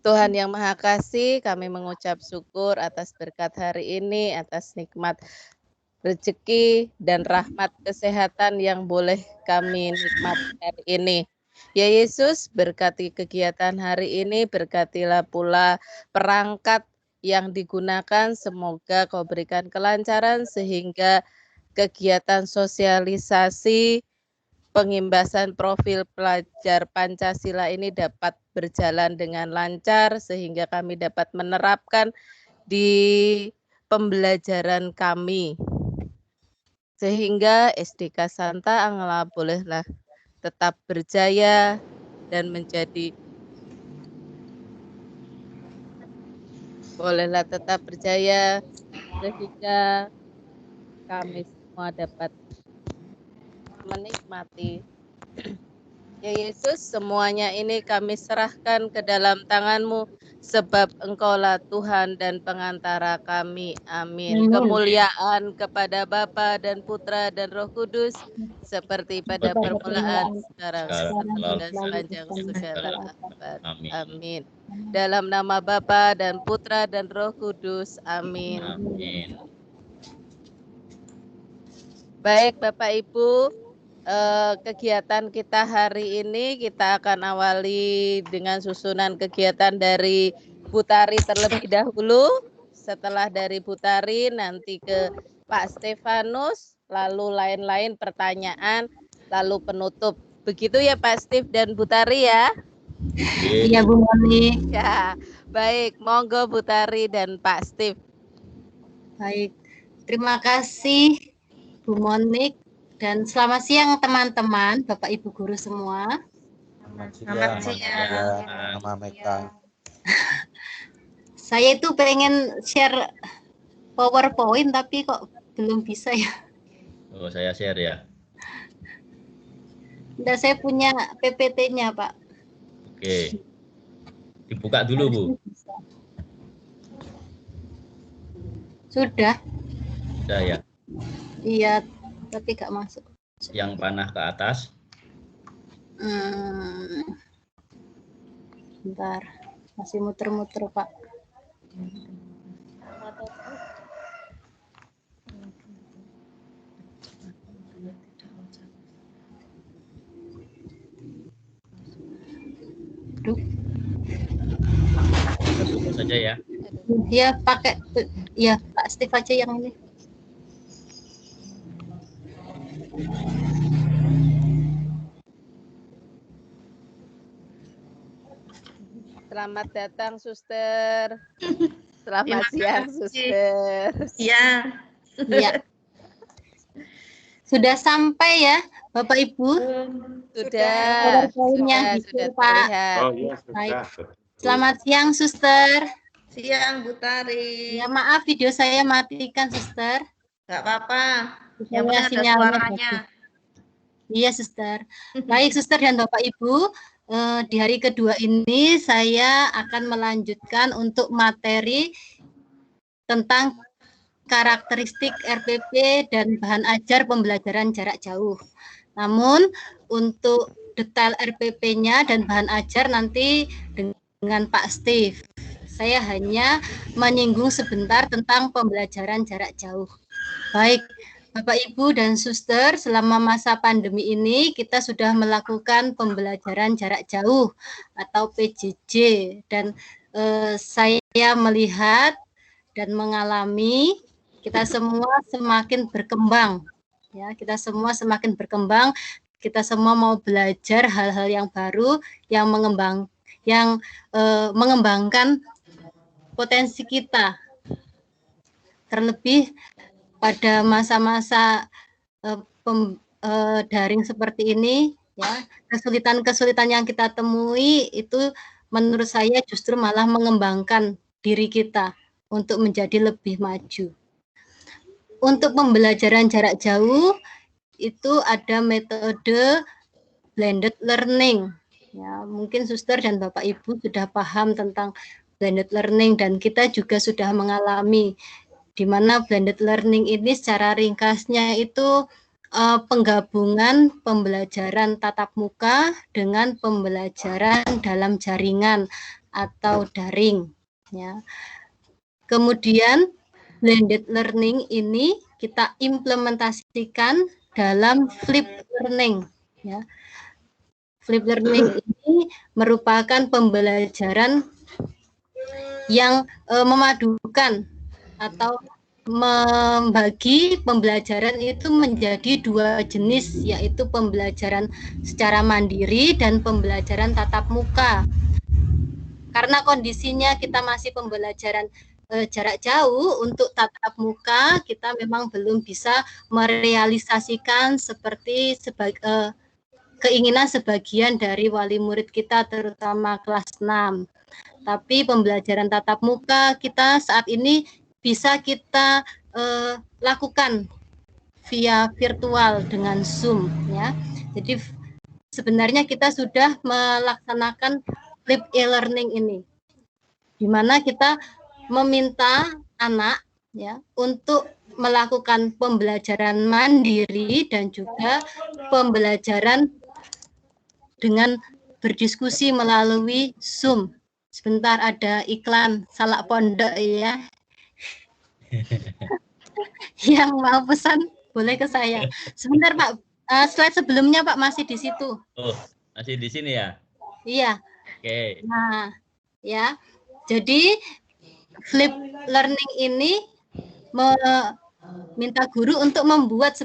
Tuhan yang Maha Kasih, kami mengucap syukur atas berkat hari ini, atas nikmat rezeki dan rahmat kesehatan yang boleh kami nikmati hari ini. Ya Yesus, berkati kegiatan hari ini, berkatilah pula perangkat yang digunakan, semoga Kau berikan kelancaran sehingga kegiatan sosialisasi pengimbasan profil pelajar Pancasila ini dapat berjalan dengan lancar sehingga kami dapat menerapkan di pembelajaran kami. Sehingga SDK Santa Angela bolehlah tetap berjaya dan bolehlah tetap berjaya sehingga kami semua dapat menikmati. Ya Yesus, semuanya ini kami serahkan ke dalam tangan-Mu, sebab Engkaulah Tuhan dan pengantara kami. Amin. Kemuliaan kepada Bapa dan Putra dan Roh Kudus, seperti pada permulaan, sekarang, dan sepanjang segala abad. Amin. Dalam nama Bapa dan Putra dan Roh Kudus. Amin. Amin. Baik Bapak Ibu, kegiatan kita hari ini kita akan awali dengan susunan kegiatan dari Bu Tari terlebih dahulu. Setelah dari Bu Tari nanti ke Pak Stefanus, lalu lain-lain pertanyaan, lalu penutup. Begitu ya Pak Steve dan Bu Tari ya? Iya Bu Moni. Ya, baik. Monggo Bu Tari dan Pak Steve. Baik, terima kasih Bu Monik. Dan selamat siang teman-teman, Bapak Ibu Guru semua. Selamat siang, Mama Meka. Saya itu pengen share PowerPoint tapi kok belum bisa ya. Oh, saya share ya. Udah saya punya PPT-nya, Pak. Oke. Dibuka dulu, Bu. Sudah. Sudah ya. Iya, tapi gak masuk. Yang panah ke atas. Bentar, masih muter-muter Pak. Aduh. Tutup saja ya. Ya pakai, ya Pak Steve aja yang ini. Selamat datang, Suster. Selamat siang, Suster. Iya. Iya. Sudah sampai ya, Bapak Ibu? Sudah terlihat. Oh iya, sudah. Selamat siang, Suster. Siang, Bu Tari. Ya maaf, video saya matikan, Suster. Nggak apa-apa. Yang penting ada suaranya. Iya, Suster. Baik, Suster dan Bapak Ibu, di hari kedua ini saya akan melanjutkan untuk materi tentang karakteristik RPP dan bahan ajar pembelajaran jarak jauh. Namun untuk detail RPP-nya dan bahan ajar nanti dengan Pak Steve. Saya hanya menyinggung sebentar tentang pembelajaran jarak jauh. Baik, Bapak Ibu dan Suster, selama masa pandemi ini kita sudah melakukan pembelajaran jarak jauh atau PJJ, dan saya melihat dan mengalami kita semua semakin berkembang, ya, kita semua semakin berkembang, kita semua mau belajar hal-hal yang baru yang mengembangkan potensi kita, terlebih pada masa-masa daring seperti ini, ya, kesulitan-kesulitan yang kita temui itu menurut saya justru malah mengembangkan diri kita untuk menjadi lebih maju. Untuk pembelajaran jarak jauh itu ada metode blended learning. Ya, mungkin Suster dan Bapak Ibu sudah paham tentang blended learning dan kita juga sudah mengalami di mana blended learning ini secara ringkasnya itu penggabungan pembelajaran tatap muka dengan pembelajaran dalam jaringan atau daring, ya. Kemudian blended learning ini kita implementasikan dalam flipped learning, ya. Flipped learning ini merupakan pembelajaran yang memadukan atau membagi pembelajaran itu menjadi dua jenis, yaitu pembelajaran secara mandiri dan pembelajaran tatap muka. Karena kondisinya kita masih pembelajaran jarak jauh, untuk tatap muka kita memang belum bisa merealisasikan seperti keinginan sebagian dari wali murid kita, terutama kelas 6. Tapi pembelajaran tatap muka kita saat ini bisa kita lakukan via virtual dengan Zoom, ya. Jadi sebenarnya kita sudah melaksanakan flipped e-learning ini, di mana kita meminta anak, ya, untuk melakukan pembelajaran mandiri dan juga pembelajaran dengan berdiskusi melalui Zoom. Sebentar, ada iklan salak pondok, ya. Yang mau pesan boleh ke saya. Sebentar Pak, slide sebelumnya Pak masih di situ. Oh, masih di sini ya? Iya. Oke. Nah, ya. Jadi flip learning ini meminta guru untuk membuat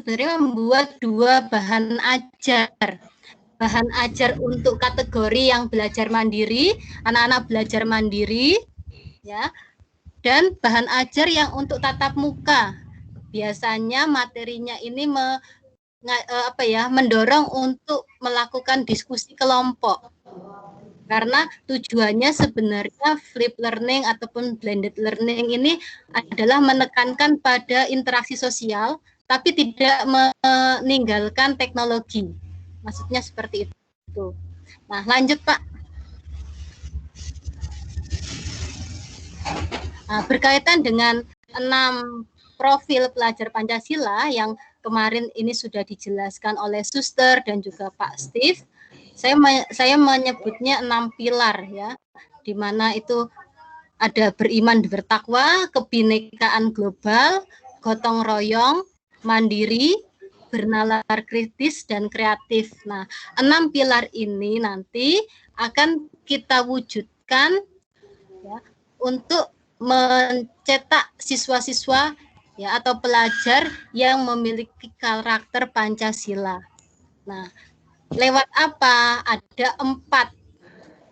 dua bahan ajar. Bahan ajar untuk kategori yang belajar mandiri, anak-anak belajar mandiri, ya. Dan bahan ajar yang untuk tatap muka. Biasanya materinya ini mendorong untuk melakukan diskusi kelompok. Karena tujuannya sebenarnya flip learning ataupun blended learning ini adalah menekankan pada interaksi sosial, tapi tidak meninggalkan teknologi. Maksudnya seperti itu. Nah, lanjut Pak. Nah, berkaitan dengan 6 profil pelajar Pancasila yang kemarin ini sudah dijelaskan oleh Suster dan juga Pak Steve. Saya menyebutnya 6 pilar, ya, di mana itu ada beriman bertakwa, kebinekaan global, gotong royong, mandiri, bernalar kritis, dan kreatif. Nah, 6 pilar ini nanti akan kita wujudkan, ya, untuk mencetak siswa-siswa, ya, atau pelajar yang memiliki karakter Pancasila. Nah, lewat apa? Ada 4.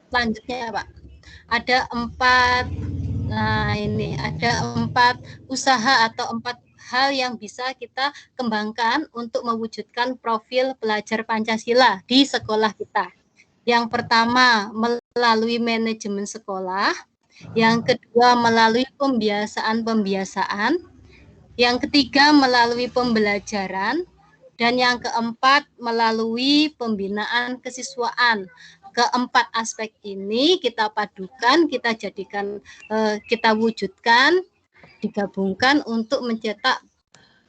Selanjutnya Pak, ada 4. Nah, ini ada 4 usaha atau 4 hal yang bisa kita kembangkan untuk mewujudkan profil pelajar Pancasila di sekolah kita. Yang pertama, melalui manajemen sekolah. Yang kedua, melalui pembiasaan. Yang ketiga, melalui pembelajaran. Dan yang keempat, melalui pembinaan kesiswaan. Keempat aspek ini kita padukan, kita jadikan, kita wujudkan, digabungkan untuk mencetak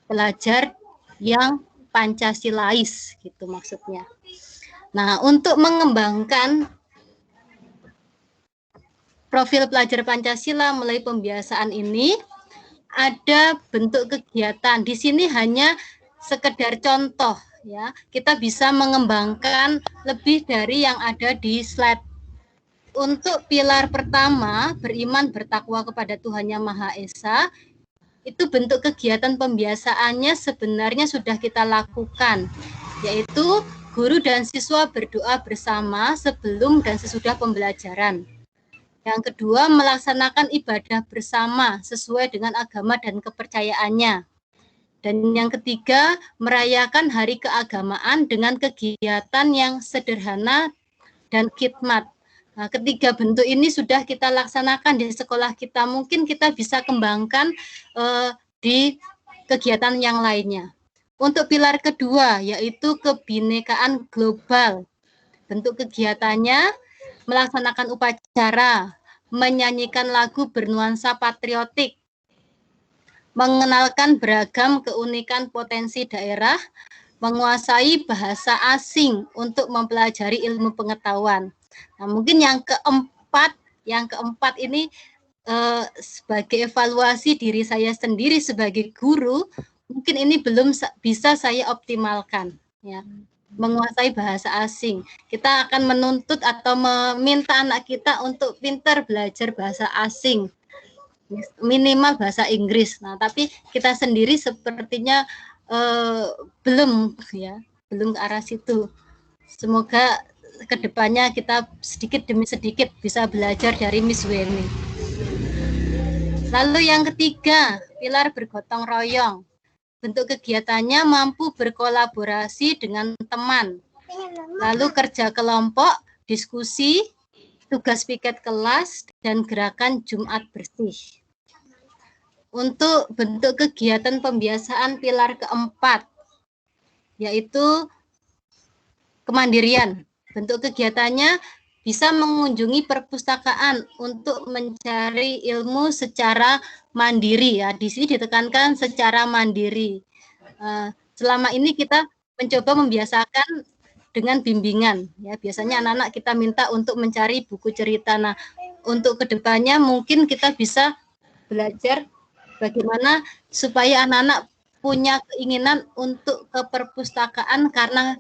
pelajar yang Pancasilais, gitu maksudnya. Nah, untuk mengembangkan profil pelajar Pancasila melalui pembiasaan ini, ada bentuk kegiatan. Di sini hanya sekedar contoh, ya. Kita bisa mengembangkan lebih dari yang ada di slide. Untuk pilar pertama, beriman bertakwa kepada Tuhan Yang Maha Esa, itu bentuk kegiatan pembiasaannya sebenarnya sudah kita lakukan, yaitu guru dan siswa berdoa bersama sebelum dan sesudah pembelajaran. Yang kedua, melaksanakan ibadah bersama sesuai dengan agama dan kepercayaannya. Dan yang ketiga, merayakan hari keagamaan dengan kegiatan yang sederhana dan khidmat. Nah, ketiga bentuk ini sudah kita laksanakan di sekolah kita. Mungkin kita bisa kembangkan di kegiatan yang lainnya. Untuk pilar kedua, yaitu kebinekaan global. Bentuk kegiatannya melaksanakan upacara, menyanyikan lagu bernuansa patriotik, mengenalkan beragam keunikan potensi daerah, menguasai bahasa asing untuk mempelajari ilmu pengetahuan. Nah, mungkin yang keempat ini sebagai evaluasi diri saya sendiri sebagai guru, mungkin ini belum bisa saya optimalkan, ya. Menguasai bahasa asing. Kita akan menuntut atau meminta anak kita untuk pintar belajar bahasa asing, minimal bahasa Inggris. Nah, tapi kita sendiri sepertinya belum ke arah situ. Semoga kedepannya kita sedikit demi sedikit bisa belajar dari Miss Weni. Lalu yang ketiga, pilar bergotong royong. Bentuk kegiatannya mampu berkolaborasi dengan teman. Lalu kerja kelompok, diskusi, tugas piket kelas, dan gerakan Jumat bersih. Untuk bentuk kegiatan pembiasaan pilar keempat, yaitu kemandirian. Bentuk kegiatannya bisa mengunjungi perpustakaan untuk mencari ilmu secara mandiri, ya. Di sini ditekankan secara mandiri. Selama ini kita mencoba membiasakan dengan bimbingan, ya. Biasanya anak-anak kita minta untuk mencari buku cerita. Nah, untuk kedepannya mungkin kita bisa belajar bagaimana supaya anak-anak punya keinginan untuk ke perpustakaan karena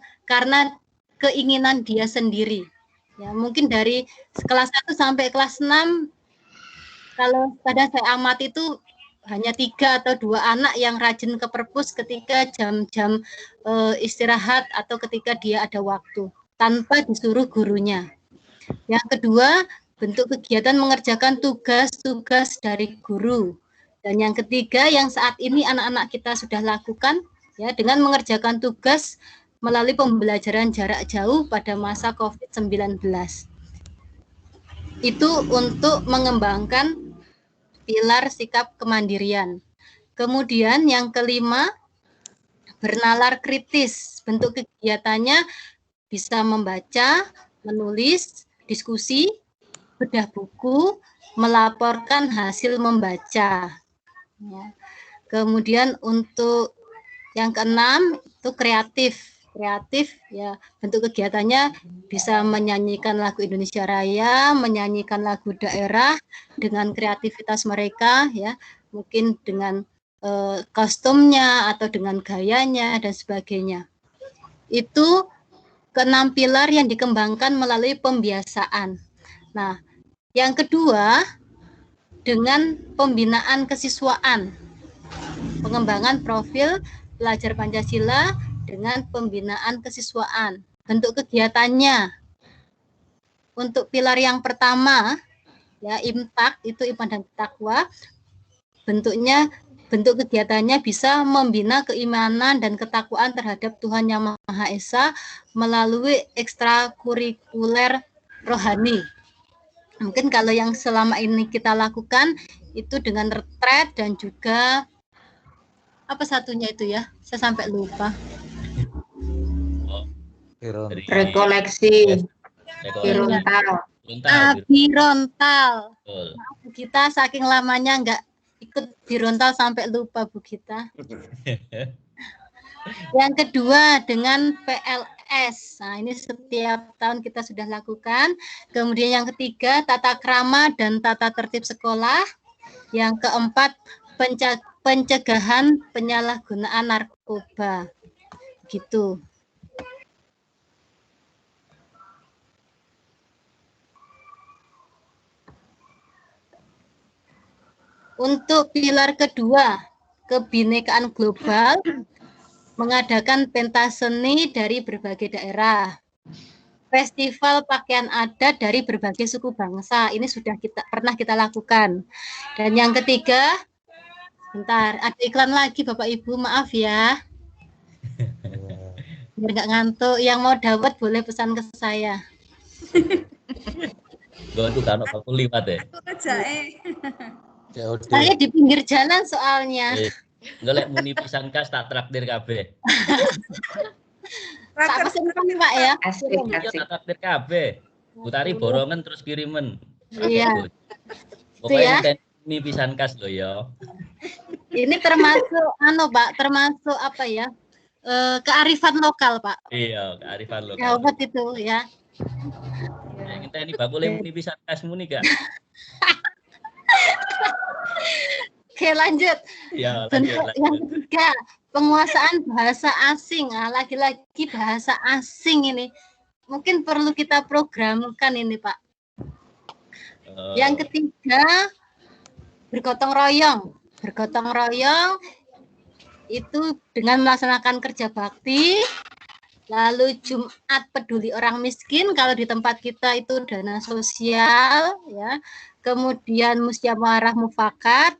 keinginan dia sendiri. Ya, mungkin dari kelas 1 sampai kelas 6, kalau pada saya amati itu hanya 3 atau 2 anak yang rajin ke perpus ketika jam-jam istirahat atau ketika dia ada waktu, tanpa disuruh gurunya. Yang kedua, bentuk kegiatan mengerjakan tugas-tugas dari guru. Dan yang ketiga, yang saat ini anak-anak kita sudah lakukan, ya, dengan mengerjakan tugas melalui pembelajaran jarak jauh pada masa COVID-19. Itu untuk mengembangkan pilar sikap kemandirian. Kemudian yang kelima, bernalar kritis. Bentuk kegiatannya bisa membaca, menulis, diskusi, bedah buku, melaporkan hasil membaca. Ya. Kemudian untuk yang keenam itu kreatif, ya, bentuk kegiatannya bisa menyanyikan lagu Indonesia Raya, menyanyikan lagu daerah dengan kreativitas mereka, ya, mungkin dengan kostumnya atau dengan gayanya dan sebagainya. Itu keenam pilar yang dikembangkan melalui pembiasaan. Nah, yang kedua, dengan pembinaan kesiswaan, pengembangan profil pelajar Pancasila dengan pembinaan kesiswaan. Bentuk kegiatannya, untuk pilar yang pertama, ya, imtak, itu iman dan takwa, bentuk kegiatannya bisa membina keimanan dan ketakwaan terhadap Tuhan Yang Maha Esa melalui ekstrakurikuler rohani. Mungkin kalau yang selama ini kita lakukan itu dengan retret dan juga apa satunya itu, ya, saya sampai lupa. Rekoleksi. Birontal. Maaf, Bu Gita, saking lamanya nggak ikut birontal sampai lupa, Bu Gita. Yang kedua dengan PLS. Nah, ini setiap tahun kita sudah lakukan. Kemudian yang ketiga, tata krama dan tata tertib sekolah. Yang keempat, pencegahan penyalahgunaan narkoba. Gitu. Untuk pilar kedua, kebinekaan global, mengadakan pentas seni dari berbagai daerah. Festival pakaian adat dari berbagai suku bangsa. Ini sudah pernah kita lakukan. Dan yang ketiga, bentar, ada iklan lagi Bapak Ibu, maaf ya. Biar nggak ngantuk. Yang mau dapat boleh pesan ke saya. Gue tuh kan aku liwat deh. Saya di pinggir jalan soalnya. Golek muni pisan kas tak traktir kabeh. Tak pesen nih Pak ya. Asik, Iya asik. tak traktir kabeh. Butari borongan terus kirimen. Iya. Pokoknya muni pisan kas lho ya. Ini termasuk Pak, termasuk apa ya? kearifan lokal, Pak. Iya, kearifan lokal. Jawab itu ya. Ya, kita ini bakule muni pisan kas muni gak? Oke, lanjut. Ya, Bentuk lanjut. yang ketiga, penguasaan bahasa asing. Nah, lagi-lagi bahasa asing ini mungkin perlu kita programkan ini, Pak. Yang ketiga, bergotong royong. Bergotong royong itu dengan melaksanakan kerja bakti. Lalu Jumat peduli orang miskin, kalau di tempat kita itu dana sosial, ya. Kemudian musyawarah mufakat.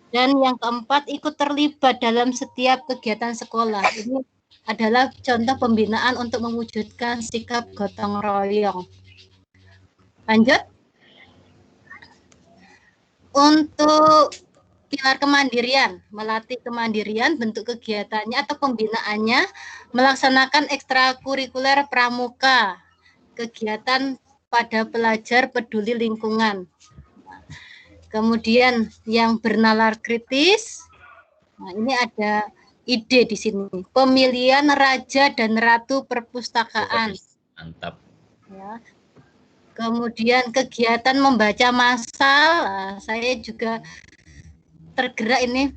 Dan yang keempat, ikut terlibat dalam setiap kegiatan sekolah. Ini adalah contoh pembinaan untuk mewujudkan sikap gotong royong. Lanjut. Untuk pilar kemandirian, melatih kemandirian, bentuk kegiatannya atau pembinaannya, melaksanakan ekstrakurikuler pramuka, kegiatan pada pelajar peduli lingkungan. Kemudian yang bernalar kritis, nah ini ada ide di sini, pemilihan raja dan ratu perpustakaan. Mantap. Ya. Kemudian kegiatan membaca massal, nah, saya juga tergerak ini,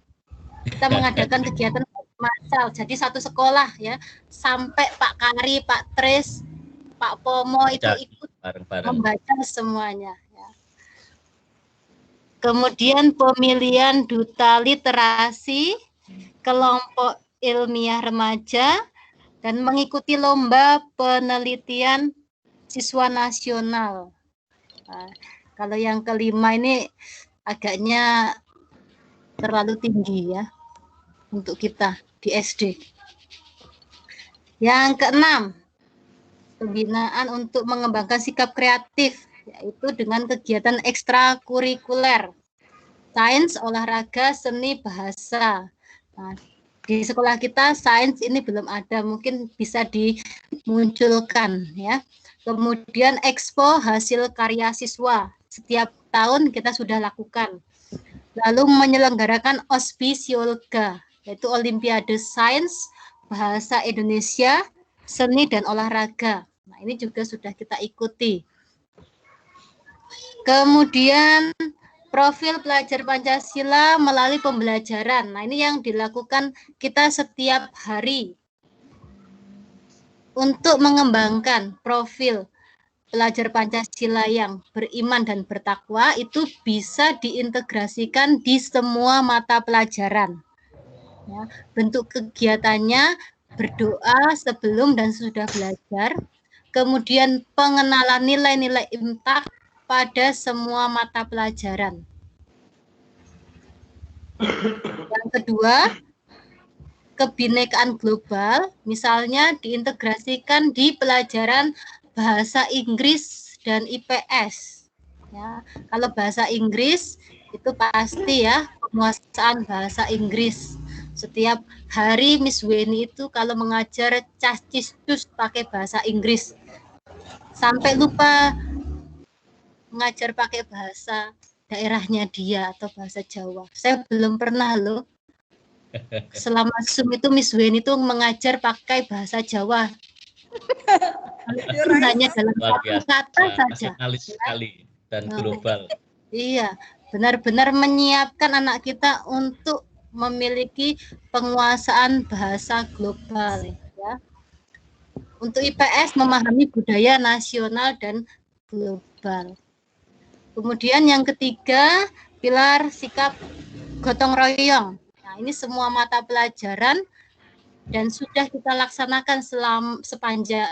kita mengadakan kegiatan massal, jadi satu sekolah ya, sampai Pak Kari, Pak Tris, Pak Pomo itu ikut bareng-bareng membaca semuanya. Kemudian pemilihan duta literasi, kelompok ilmiah remaja, dan mengikuti lomba penelitian siswa nasional. Nah, kalau yang kelima ini agaknya terlalu tinggi ya untuk kita di SD. Yang keenam, pembinaan untuk mengembangkan sikap kreatif, yaitu dengan kegiatan ekstrakurikuler, sains, olahraga, seni, bahasa. Nah, di sekolah kita sains ini belum ada, mungkin bisa dimunculkan ya. Kemudian ekspo hasil karya siswa, setiap tahun kita sudah lakukan. Lalu menyelenggarakan Ospisiolga, yaitu Olimpiade Sains, Bahasa Indonesia, Seni dan Olahraga. Nah, ini juga sudah kita ikuti. Kemudian profil pelajar Pancasila melalui pembelajaran. Nah, ini yang dilakukan kita setiap hari untuk mengembangkan profil pelajar Pancasila yang beriman dan bertakwa itu bisa diintegrasikan di semua mata pelajaran. Ya, bentuk kegiatannya berdoa sebelum dan sesudah belajar, kemudian pengenalan nilai-nilai imtak pada semua mata pelajaran. Yang kedua, kebinekaan global, misalnya diintegrasikan di pelajaran bahasa Inggris dan IPS. Ya, kalau bahasa Inggris itu pasti ya penguasaan bahasa Inggris. Setiap hari Miss Weni itu kalau mengajar cas-cis-cus pakai bahasa Inggris. Sampai lupa mengajar pakai bahasa daerahnya dia atau bahasa Jawa. Saya belum pernah loh. Selama Zoom itu Miss Weni itu mengajar pakai bahasa Jawa. Hanya dalam satu kata saja. Nasionalis sekali dan global. Iya, benar-benar menyiapkan anak kita untuk memiliki penguasaan bahasa global ya. Untuk IPS memahami budaya nasional dan global. Kemudian yang ketiga, pilar sikap gotong royong. Nah, ini semua mata pelajaran dan sudah kita laksanakan sepanjang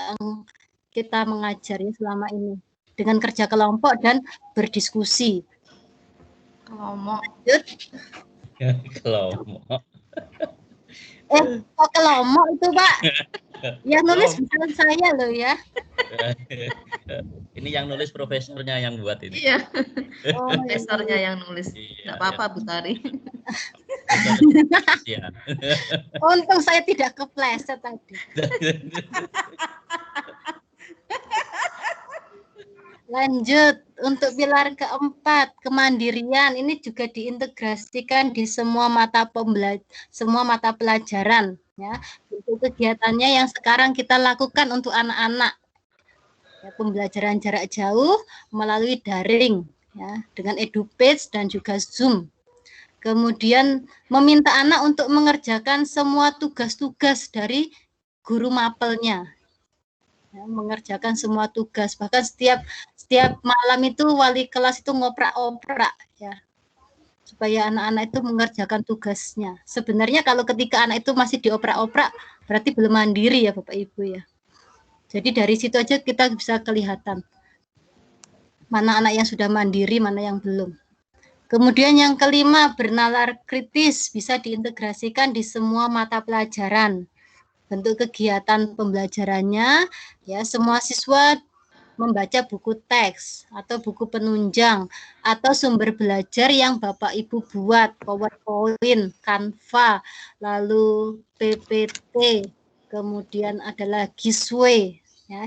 kita mengajar ya selama ini dengan kerja kelompok dan berdiskusi. Kelompok. Kelompok. Kok kelompok itu, Pak? Yang nulis bukan saya loh ya. Ini yang nulis profesornya yang buat ini. Iya. Profesornya yang nulis. Iya, Nggak apa-apa, Bu Tari. Iya. Untung saya tidak kepleset tadi. Lanjut, untuk pilar keempat, kemandirian, ini juga diintegrasikan di semua mata pelajaran. Ya. Untuk kegiatannya yang sekarang kita lakukan untuk anak-anak, ya, pembelajaran jarak jauh melalui daring, ya, dengan EduPage dan juga Zoom. Kemudian meminta anak untuk mengerjakan semua tugas-tugas dari guru mapelnya, ya, mengerjakan semua tugas. Bahkan setiap malam itu wali kelas itu ngoprak-oprak, ya, supaya anak-anak itu mengerjakan tugasnya. Sebenarnya kalau ketika anak itu masih dioprak-oprak, berarti belum mandiri ya Bapak Ibu ya. Jadi dari situ aja kita bisa kelihatan mana anak yang sudah mandiri, mana yang belum. Kemudian yang kelima, bernalar kritis bisa diintegrasikan di semua mata pelajaran. Bentuk kegiatan pembelajarannya, ya, semua siswa membaca buku teks atau buku penunjang atau sumber belajar yang Bapak Ibu buat, PowerPoint, Canva, lalu PPT, kemudian ada lagi Sway, ya.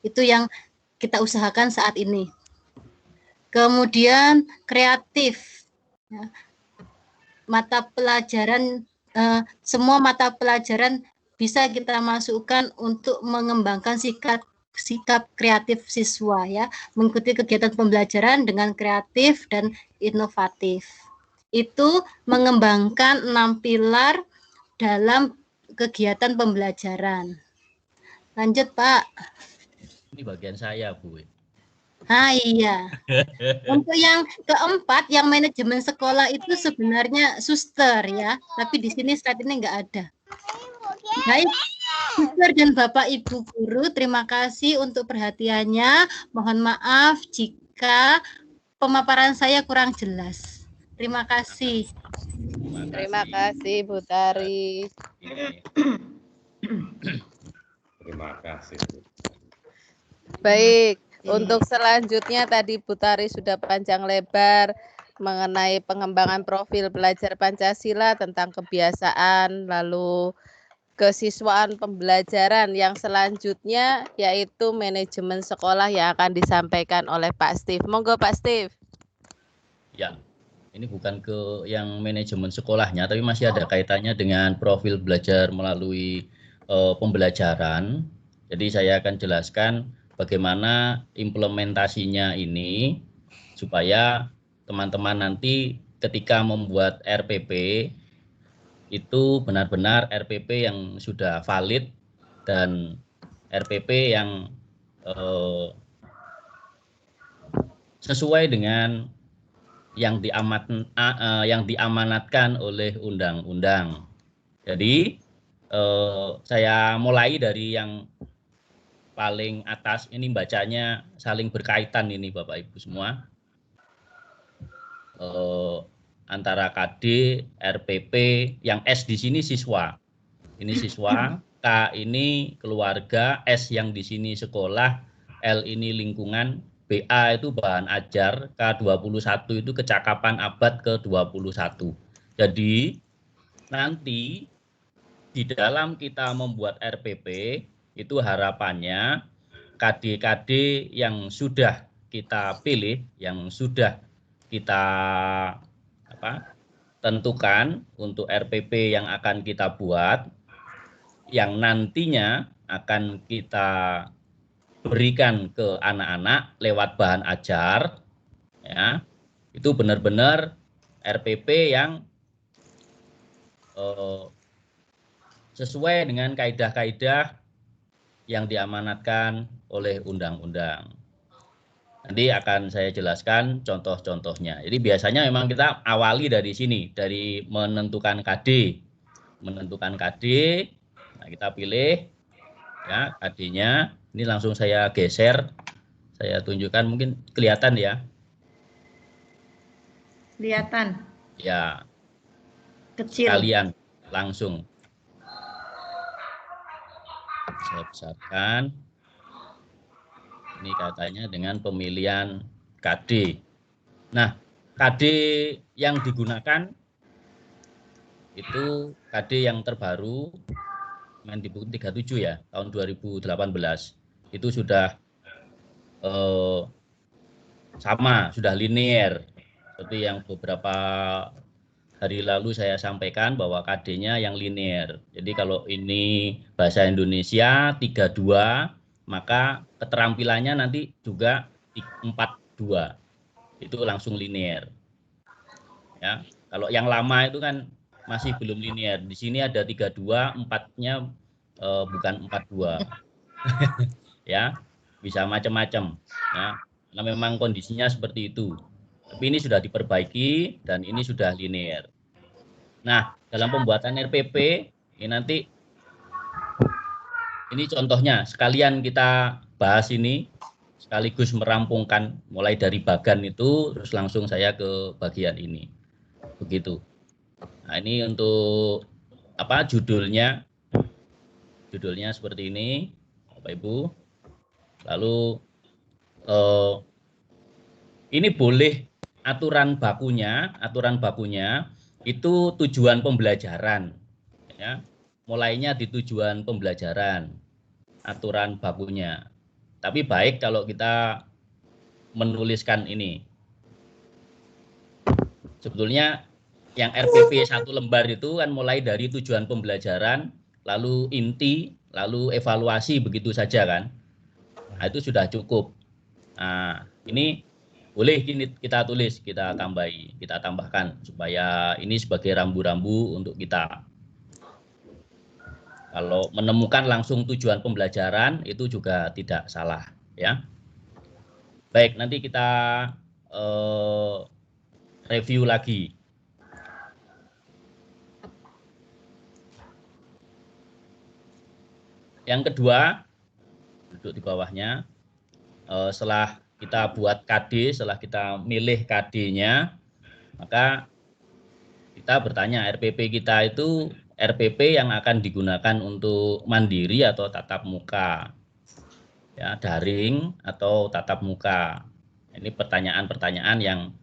Itu yang kita usahakan saat ini. Kemudian kreatif, ya. Mata pelajaran, semua mata pelajaran bisa kita masukkan untuk mengembangkan sikap kreatif siswa, ya, mengikuti kegiatan pembelajaran dengan kreatif dan inovatif. Itu mengembangkan 6 pilar dalam kegiatan pembelajaran. Lanjut, Pak. Ini bagian saya, Bu. Ah, iya. Untuk yang keempat, yang manajemen sekolah itu sebenarnya suster, ya, tapi di sini saat ini nggak ada. Baik, suster dan Bapak Ibu guru, terima kasih untuk perhatiannya. Mohon maaf jika pemaparan saya kurang jelas. Terima kasih. Terima kasih Bu Tari. Terima kasih. Baik, untuk selanjutnya tadi Bu Tari sudah panjang lebar mengenai pengembangan profil belajar Pancasila tentang kebiasaan, lalu kesiswaan pembelajaran. Yang selanjutnya yaitu manajemen sekolah yang akan disampaikan oleh Pak Steve. Monggo Pak Steve. Ya, ini bukan ke yang manajemen sekolahnya, tapi masih ada kaitannya dengan profil belajar melalui pembelajaran. Jadi saya akan jelaskan bagaimana implementasinya ini supaya teman-teman nanti ketika membuat RPP itu benar-benar RPP yang sudah valid dan RPP yang sesuai dengan yang diamanatkan oleh undang-undang. Jadi saya mulai dari yang paling atas, ini bacanya saling berkaitan ini Bapak Ibu semua. Antara KD, RPP, yang S di sini siswa. Ini siswa, K ini keluarga, S yang di sini sekolah, L ini lingkungan, BA itu bahan ajar, K21 itu kecakapan abad ke-21. Jadi nanti di dalam kita membuat RPP itu harapannya KD-KD yang sudah kita pilih, yang sudah kita tentukan untuk RPP yang akan kita buat, yang nantinya akan kita berikan ke anak-anak lewat bahan ajar, ya, itu benar-benar RPP yang sesuai dengan kaidah-kaidah yang diamanatkan oleh undang-undang. Nanti akan saya jelaskan contoh-contohnya. Jadi biasanya memang kita awali dari sini, dari menentukan KD. Menentukan KD, nah kita pilih ya KD-nya. Ini langsung saya geser, saya tunjukkan, mungkin kelihatan ya. Kelihatan. Ya. Kecil. Kalian langsung. Saya besarkan. Ini katanya dengan pemilihan KD. Nah, KD yang digunakan itu KD yang terbaru, Mendikbud 37 ya, tahun 2018. Itu sudah sama, sudah linear. Seperti yang beberapa hari lalu saya sampaikan bahwa KD-nya yang linear. Jadi kalau ini bahasa Indonesia 32, maka keterampilannya nanti juga 42. Itu langsung linear. Ya. Kalau yang lama itu kan masih belum linear. Di sini ada 32, 4-nya bukan 42. Ya, bisa macam-macam. Ya. Karena memang kondisinya seperti itu. Tapi ini sudah diperbaiki dan ini sudah linear. Nah, dalam pembuatan RPP ini nanti ini contohnya sekalian kita bahas ini sekaligus merampungkan mulai dari bagan itu terus langsung saya ke bagian ini. Begitu. Nah, ini untuk apa judulnya? Judulnya seperti ini, Bapak Ibu. Lalu ini boleh aturan bakunya itu tujuan pembelajaran, ya. Mulainya di tujuan pembelajaran, aturan bakunya. Tapi baik kalau kita menuliskan ini. Sebetulnya yang RPP 1 lembar itu kan mulai dari tujuan pembelajaran, lalu inti, lalu evaluasi begitu saja kan. Nah, itu sudah cukup. Nah, ini boleh kita tulis, kita tambahkan supaya ini sebagai rambu-rambu untuk kita. Kalau menemukan langsung tujuan pembelajaran itu juga tidak salah, ya. Baik, nanti kita review lagi. Yang kedua, duduk di bawahnya, setelah kita buat KD, setelah kita milih KD-nya, maka kita bertanya RPP kita itu RPP yang akan digunakan untuk mandiri atau tatap muka, ya, daring atau tatap muka. Ini pertanyaan-pertanyaan yang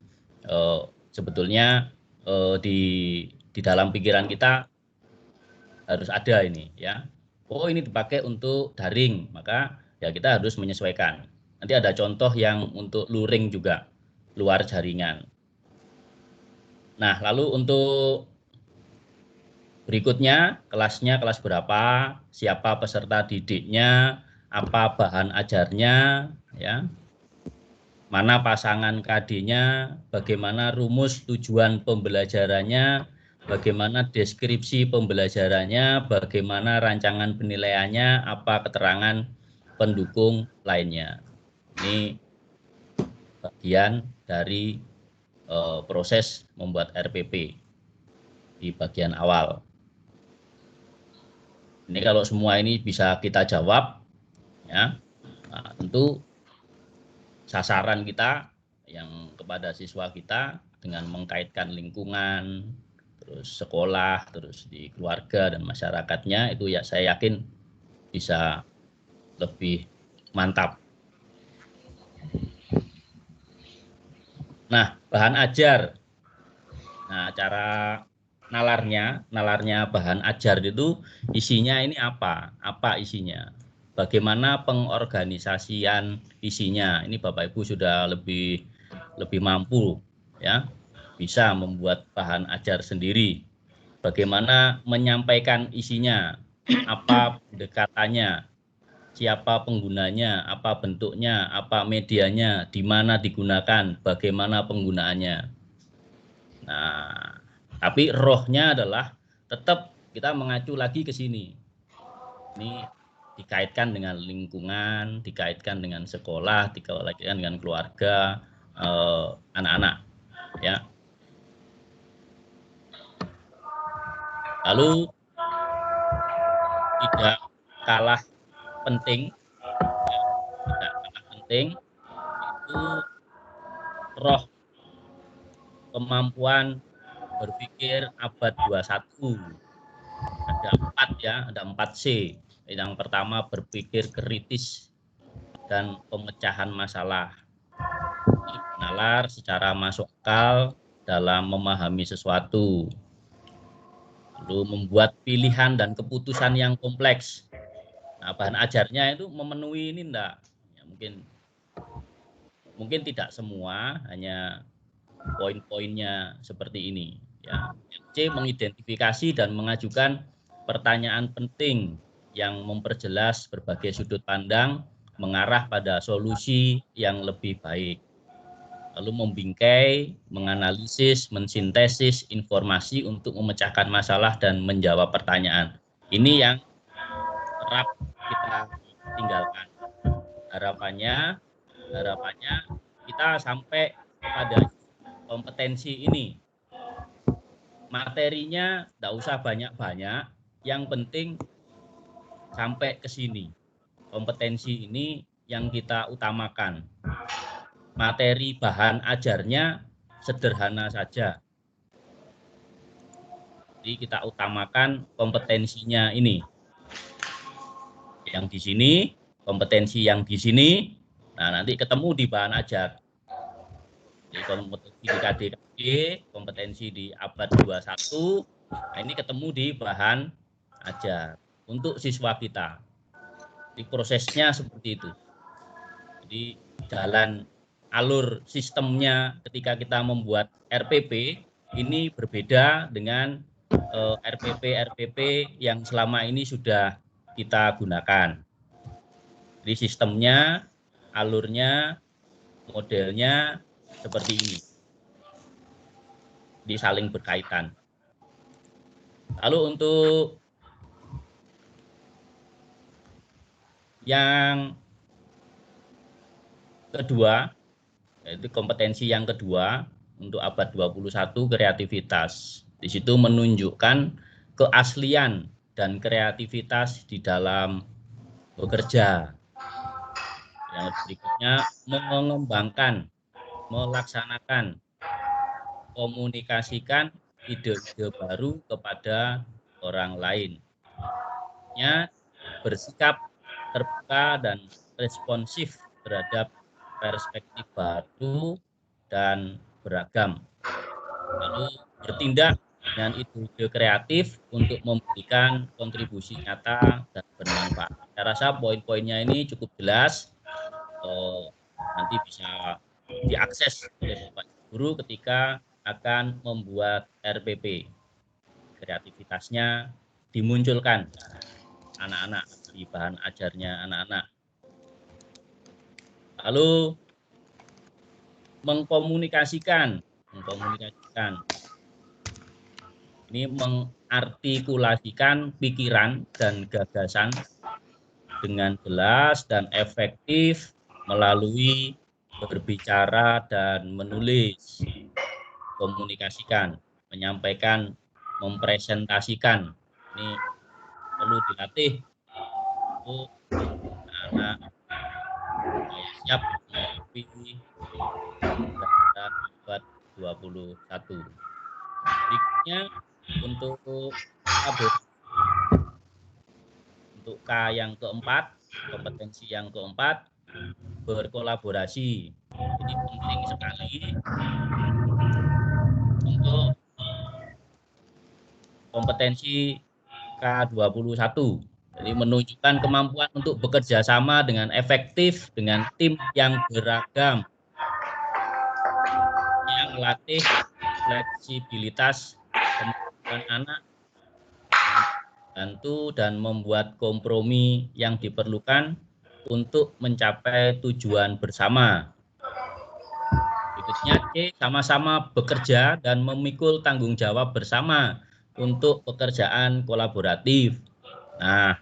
sebetulnya di dalam pikiran kita harus ada ini, ya. Oh, ini dipakai untuk daring, maka ya kita harus menyesuaikan. Nanti ada contoh yang untuk luring juga, luar jaringan. Nah, lalu untuk berikutnya, kelasnya kelas berapa, siapa peserta didiknya, apa bahan ajarnya, ya, mana pasangan KD-nya, bagaimana rumus tujuan pembelajarannya, bagaimana deskripsi pembelajarannya, bagaimana rancangan penilaiannya, apa keterangan pendukung lainnya. Ini bagian dari proses membuat RPP di bagian awal. Ini kalau semua ini bisa kita jawab, ya, nah, tentu sasaran kita yang kepada siswa kita dengan mengkaitkan lingkungan, terus sekolah, terus di keluarga dan masyarakatnya itu ya saya yakin bisa lebih mantap. Nah, bahan ajar. Nah, cara nalarnya bahan ajar itu isinya ini apa? Apa isinya? Bagaimana pengorganisasian isinya? Ini Bapak Ibu sudah lebih mampu, ya, bisa membuat bahan ajar sendiri. Bagaimana menyampaikan isinya? Apa pendekatannya? Siapa penggunanya? Apa bentuknya? Apa medianya? Di mana digunakan? Bagaimana penggunaannya? Nah, tapi rohnya adalah tetap kita mengacu lagi ke sini. Ini dikaitkan dengan lingkungan, dikaitkan dengan sekolah, dikaitkan dengan keluarga, anak-anak, ya. Lalu tidak kalah penting, itu roh kemampuan berpikir abad 21. Ada 4 ya, ada 4C. Yang pertama berpikir kritis dan pemecahan masalah. Nalar secara masuk akal dalam memahami sesuatu. Lalu membuat pilihan dan keputusan yang kompleks. Nah, bahan ajarnya itu memenuhi ini enggak? Ya, mungkin tidak semua, hanya poin-poinnya seperti ini. Ya. C. Mengidentifikasi dan mengajukan pertanyaan penting yang memperjelas berbagai sudut pandang mengarah pada solusi yang lebih baik. Lalu membingkai, menganalisis, mensintesis informasi untuk memecahkan masalah dan menjawab pertanyaan. Ini yang kerap kita tinggalkan. Harapannya kita sampai pada kompetensi ini. Materinya tidak usah banyak-banyak, yang penting sampai ke sini. Kompetensi ini yang kita utamakan. Materi bahan ajarnya sederhana saja. Jadi kita utamakan kompetensinya ini. Yang di sini, kompetensi yang di sini, nah nanti ketemu di bahan ajar. Jadi kompetensi di KDKG, kompetensi di abad 21, nah ini ketemu di bahan ajar untuk siswa kita. Jadi prosesnya seperti itu. Jadi jalan alur sistemnya ketika kita membuat RPP ini berbeda dengan RPP yang selama ini sudah kita gunakan. Jadi sistemnya, alurnya, modelnya seperti ini. Jadi saling berkaitan. Lalu untuk yang kedua, yaitu kompetensi yang kedua untuk abad 21 kreativitas. Di situ menunjukkan keaslian dan kreativitas di dalam bekerja. Yang berikutnya mengembangkan, melaksanakan, komunikasikan ide-ide baru kepada orang lain. Bersikap terbuka dan responsif terhadap perspektif baru dan beragam. Lalu bertindak dengan ide-ide kreatif untuk memberikan kontribusi nyata dan bermanfaat. Saya rasa poin-poinnya ini cukup jelas. Nanti bisa diakses oleh Bapak Guru ketika akan membuat RPP. Kreativitasnya dimunculkan anak-anak di bahan ajarnya anak-anak. Lalu mengkomunikasikan. Ini mengartikulasikan pikiran dan gagasan dengan jelas dan efektif melalui berbicara dan menulis. Komunikasikan, menyampaikan, mempresentasikan. Ini perlu dilatih untuk anak siap menghadapi abad 21. Berikutnya untuk K yang keempat, kompetensi yang keempat, berkolaborasi. Ini penting sekali untuk kompetensi K21. Jadi menunjukkan kemampuan untuk bekerja sama dengan efektif dengan tim yang beragam, yang melatih fleksibilitas kemampuan anak, membantu dan membuat kompromi yang diperlukan untuk mencapai tujuan bersama. Berikutnya C, sama-sama bekerja dan memikul tanggung jawab bersama untuk pekerjaan kolaboratif. Nah,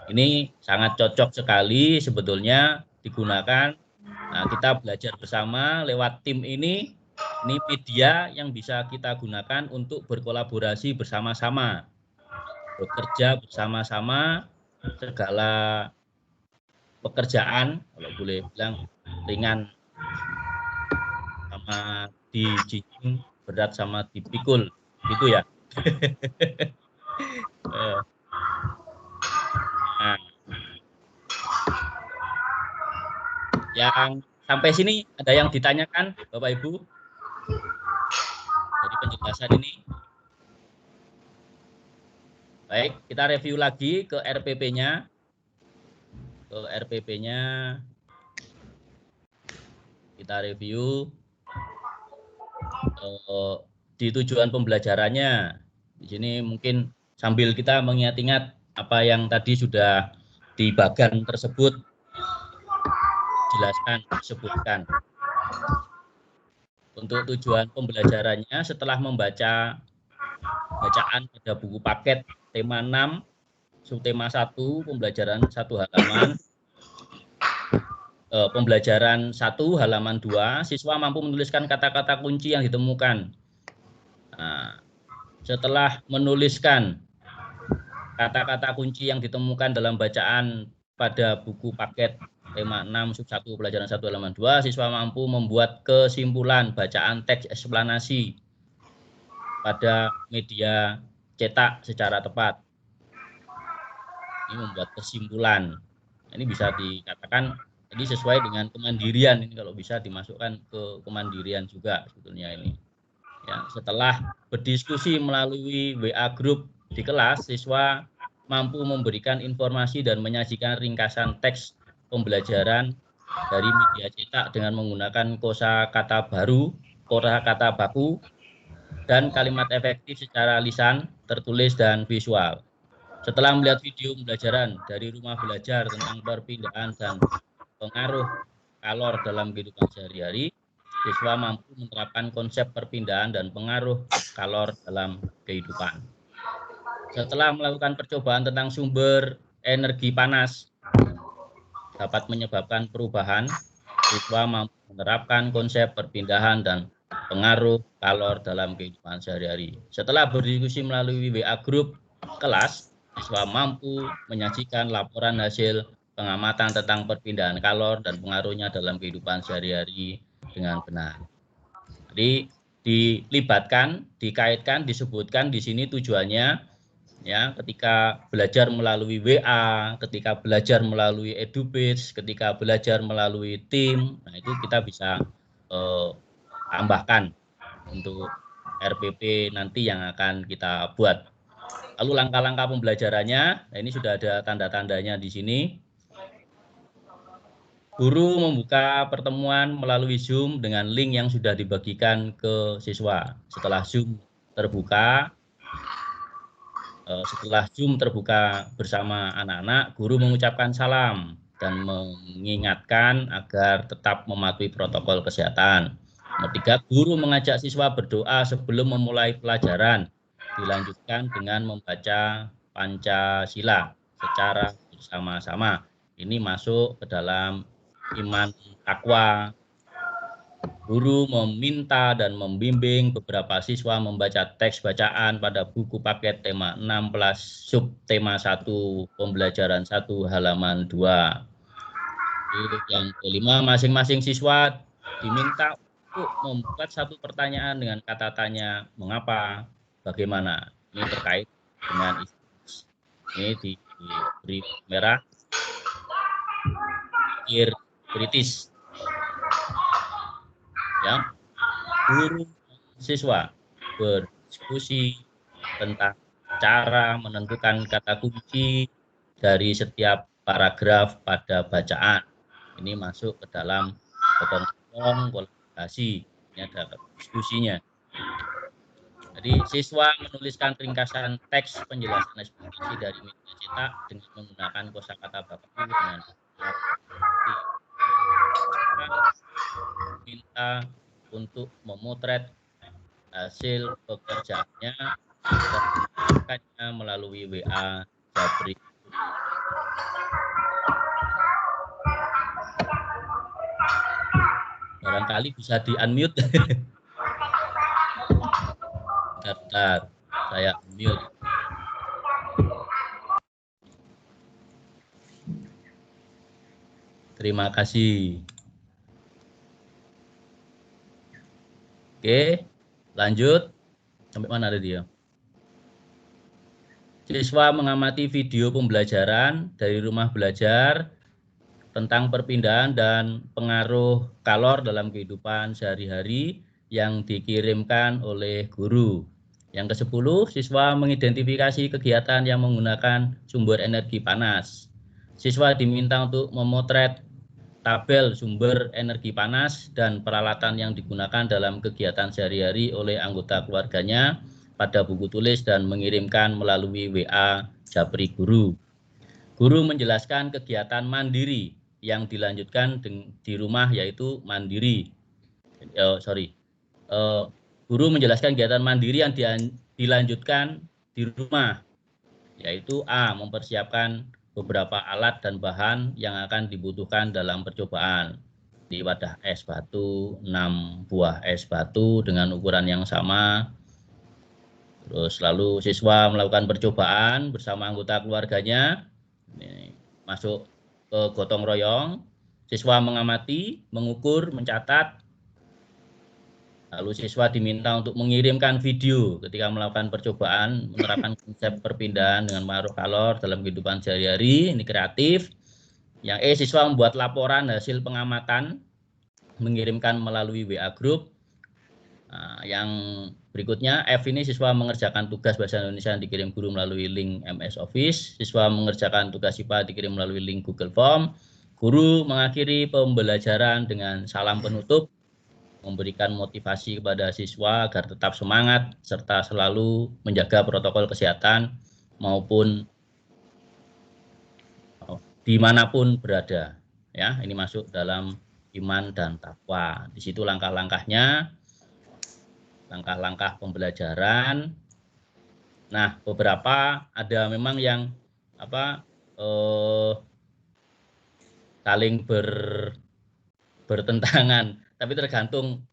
ini sangat cocok sekali sebetulnya digunakan. Nah, kita belajar bersama lewat tim ini media yang bisa kita gunakan untuk berkolaborasi bersama-sama. Bekerja bersama-sama segala pekerjaan, kalau boleh bilang ringan sama dijinjing, berat sama dipikul, gitu ya. Nah, yang sampai sini ada yang ditanyakan, Bapak Ibu, dari penjelasan ini? Baik, kita review lagi ke RPP-nya. Kita review di tujuan pembelajarannya. Di sini mungkin sambil kita mengingat-ingat apa yang tadi sudah di bagan tersebut jelaskan, disebutkan. Untuk tujuan pembelajarannya setelah membaca bacaan pada buku paket tema 6, subtema 1, pembelajaran 1 halaman, pembelajaran 1 halaman 2, siswa mampu menuliskan kata-kata kunci yang ditemukan. Nah, setelah menuliskan kata-kata kunci yang ditemukan dalam bacaan pada buku paket tema 6 sub 1 pelajaran 1 halaman 2, siswa mampu membuat kesimpulan bacaan teks eksplanasi pada media cetak secara tepat. Ini membuat kesimpulan. Ini bisa dikatakan ini sesuai dengan kemandirian, ini kalau bisa dimasukkan ke kemandirian juga sebetulnya ini. Ya, setelah berdiskusi melalui WA group di kelas, siswa mampu memberikan informasi dan menyajikan ringkasan teks pembelajaran dari media cetak dengan menggunakan kosakata baru, kosakata baku, dan kalimat efektif secara lisan, tertulis, dan visual. Setelah melihat video pembelajaran dari rumah belajar tentang perpindahan dan pengaruh kalor dalam kehidupan sehari-hari, siswa mampu menerapkan konsep perpindahan dan pengaruh kalor dalam kehidupan. Setelah melakukan percobaan tentang sumber energi panas dapat menyebabkan perubahan, siswa mampu menerapkan konsep perpindahan dan pengaruh kalor dalam kehidupan sehari-hari. Setelah berdiskusi melalui WA group kelas, siswa mampu menyajikan laporan hasil pengamatan tentang perpindahan kalor dan pengaruhnya dalam kehidupan sehari-hari dengan benar. Jadi dilibatkan, dikaitkan, disebutkan di sini tujuannya. Ya, ketika belajar melalui WA, ketika belajar melalui EduPage, ketika belajar melalui tim, nah itu kita bisa tambahkan untuk RPP nanti yang akan kita buat. Lalu langkah-langkah pembelajarannya, nah ini sudah ada tanda-tandanya di sini. Guru membuka pertemuan melalui Zoom dengan link yang sudah dibagikan ke siswa. Setelah Zoom terbuka bersama anak-anak, guru mengucapkan salam dan mengingatkan agar tetap mematuhi protokol kesehatan. Nomor 3, guru mengajak siswa berdoa sebelum memulai pelajaran. Dilanjutkan dengan membaca Pancasila secara bersama-sama. Ini masuk ke dalam iman takwa. Guru meminta dan membimbing beberapa siswa membaca teks bacaan pada buku paket tema 16 subtema 1 pembelajaran 1 halaman 2. Yang kelima, masing-masing siswa diminta untuk membuat satu pertanyaan dengan kata tanya mengapa, bagaimana. Ini terkait dengan ini diberi merah, pikir kritis. Ya, guru siswa berdiskusi tentang cara menentukan kata kunci dari setiap paragraf pada bacaan. Ini masuk ke dalam potong-potong kolaborasi. Ini ada diskusinya. Jadi siswa menuliskan ringkasan teks penjelasan ekspresi dari media cetak dengan menggunakan kosakata baku dengan minta untuk memotret hasil pekerjaannya dan mengirimkannya melalui WA Jabri. Barangkali bisa di-unmute. Bentar, saya unmute. Terima kasih. Oke, lanjut. Sampai mana ada dia? Siswa mengamati video pembelajaran dari rumah belajar tentang perpindahan dan pengaruh kalor dalam kehidupan sehari-hari yang dikirimkan oleh guru. Yang ke-10, siswa mengidentifikasi kegiatan yang menggunakan sumber energi panas. Siswa diminta untuk memotret tabel sumber energi panas dan peralatan yang digunakan dalam kegiatan sehari-hari oleh anggota keluarganya pada buku tulis dan mengirimkan melalui WA Japri Guru. Guru menjelaskan kegiatan mandiri yang dilanjutkan di rumah yaitu mandiri. Guru menjelaskan kegiatan mandiri yang dilanjutkan di rumah yaitu A. Mempersiapkan beberapa alat dan bahan yang akan dibutuhkan dalam percobaan. Di wadah es batu, 6 buah es batu dengan ukuran yang sama. Terus lalu siswa melakukan percobaan bersama anggota keluarganya. Ini masuk ke gotong royong. Siswa mengamati, mengukur, mencatat. Lalu siswa diminta untuk mengirimkan video ketika melakukan percobaan, menerapkan konsep perpindahan dengan pengaruh kalor dalam kehidupan sehari-hari. Ini kreatif. Yang E, siswa membuat laporan hasil pengamatan, mengirimkan melalui WA Group. Nah, yang berikutnya, F ini siswa mengerjakan tugas bahasa Indonesia yang dikirim guru melalui link MS Office. Siswa mengerjakan tugas IPA dikirim melalui link Google Form. Guru mengakhiri pembelajaran dengan salam penutup, memberikan motivasi kepada siswa agar tetap semangat serta selalu menjaga protokol kesehatan maupun dimanapun berada. Ya, ini masuk dalam iman dan takwa. Di situ langkah-langkahnya, langkah-langkah pembelajaran. Nah, beberapa ada memang yang saling bertentangan, tapi tergantung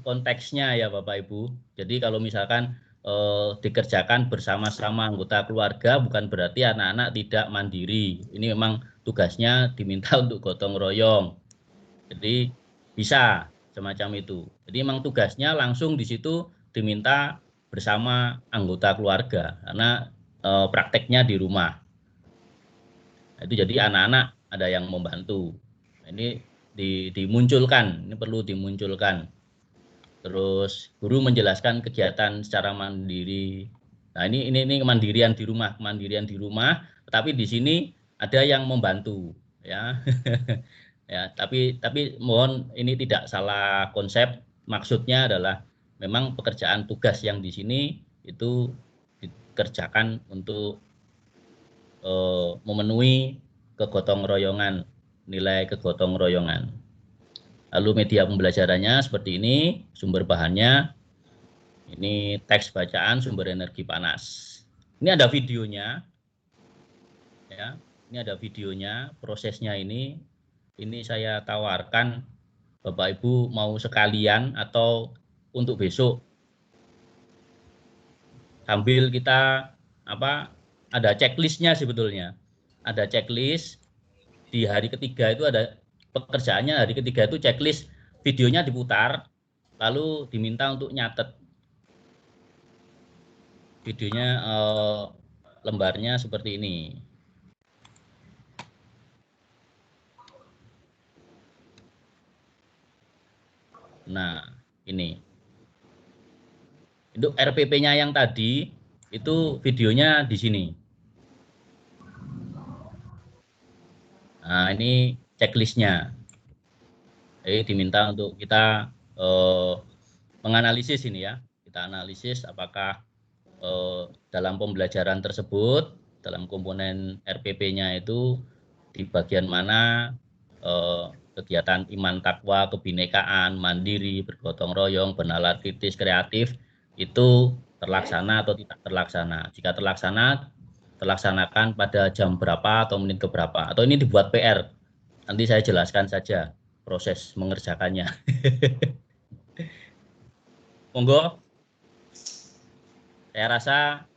konteksnya ya Bapak Ibu. Jadi kalau misalkan dikerjakan bersama-sama anggota keluarga bukan berarti anak-anak tidak mandiri. Ini memang tugasnya diminta untuk gotong royong. Jadi bisa semacam itu. Jadi memang tugasnya langsung di situ diminta bersama anggota keluarga karena prakteknya di rumah. Itu jadi anak-anak ada yang membantu. Ini dimunculkan, ini perlu dimunculkan. Terus guru menjelaskan kegiatan secara mandiri. Nah, ini kemandirian di rumah, tetapi di sini ada yang membantu, ya. Ya, tapi mohon ini tidak salah konsep. Maksudnya adalah memang pekerjaan tugas yang di sini itu dikerjakan untuk memenuhi kegotong royongan, nilai kegotong royongan. Lalu media pembelajarannya seperti ini, sumber bahannya, ini teks bacaan, sumber energi panas. Ini ada videonya, ya. Ini ada videonya, prosesnya ini saya tawarkan Bapak Ibu mau sekalian atau untuk besok. Sambil kita ada checklistnya sebetulnya. Ada checklist di hari ketiga itu ada pekerjaannya, hari ketiga itu checklist, videonya diputar, lalu diminta untuk nyatet. Videonya lembarnya seperti ini. Nah, ini. Untuk RPP-nya yang tadi, itu videonya di sini. Nah, ini checklistnya. Jadi diminta untuk kita menganalisis ini ya. Kita analisis apakah dalam pembelajaran tersebut, dalam komponen RPP-nya itu di bagian mana kegiatan iman takwa, kebinekaan, mandiri, bergotong royong, bernalar kritis, kreatif itu terlaksana atau tidak terlaksana. Jika terlaksana, terlaksanakan pada jam berapa atau menit keberapa. Atau ini dibuat PR. Nanti saya jelaskan saja proses mengerjakannya. Monggo. Saya rasa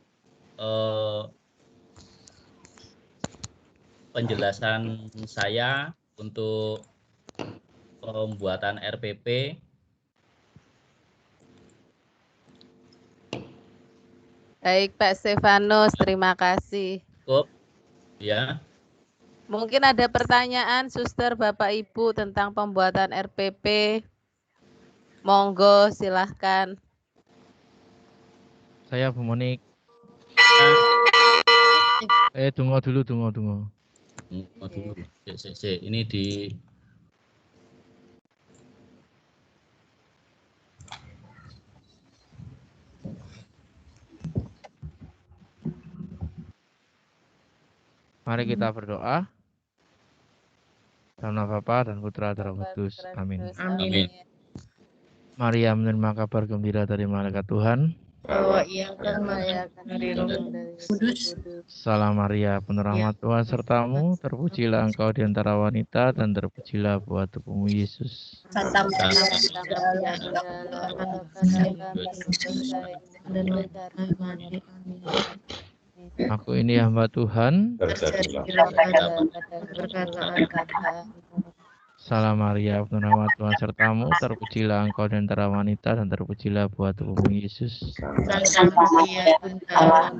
penjelasan saya untuk pembuatan RPP. Baik Pak Stefanus, terima kasih. Cukup, ya. Mungkin ada pertanyaan Suster Bapak Ibu tentang pembuatan RPP. Monggo silahkan. Saya Bu Monik. Tunggu dulu. Ini di Mari kita berdoa. Dalam nama Bapa dan Putra dan Roh Kudus. Amin. Amin. Maria menerima kabar gembira dari malaikat Tuhan. Bahwa ia akan merayakan dari Roh Kudus. Salam Maria, penuh rahmat Tuhan sertamu, terpujilah engkau di antara wanita dan terpujilah buah tubuhmu Yesus. Santa Maria, Aku ini hamba Tuhan. Salam Maria, penuh rahmat Tuhan sertamu, terpujilah engkau di antara wanita dan terpujilah buah tubuhmu Yesus. Santa Maria, Bunda Allah,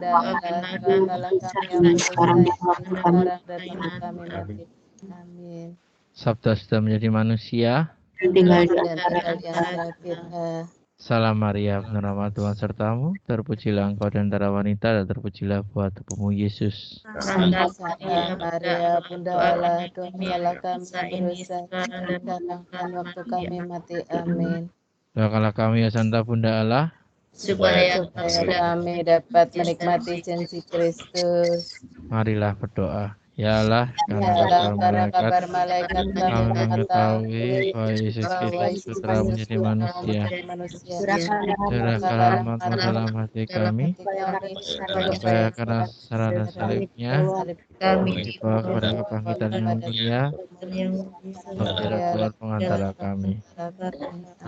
Amin. Sabda sudah menjadi manusia. tinggal di Dan tinggal di antara kita. Salam Maria, penuh rahmat Tuhan sertamu, terpujilah engkau di antara wanita dan terpujilah buah tubuhmu Yesus. Santa Maria, Bunda Allah, doakanlah kami yang berdosa, sekarang dan waktu kami mati. Amin. Doakanlah kami ya Santa Bunda Allah, supaya Kami dapat menikmati janji Kristus. marilah berdoa. Ya Allah, Dalam karena kabar malaikat kami kami mengetahui bahwa Yesus Kristus telah menjadi manusia. Curahkanlah rahmat-Mu dalam hati kami, supaya karena sarana salibnya kami dibawa kepada kebangkitan yang mulia, saudara keluar pengantara kami.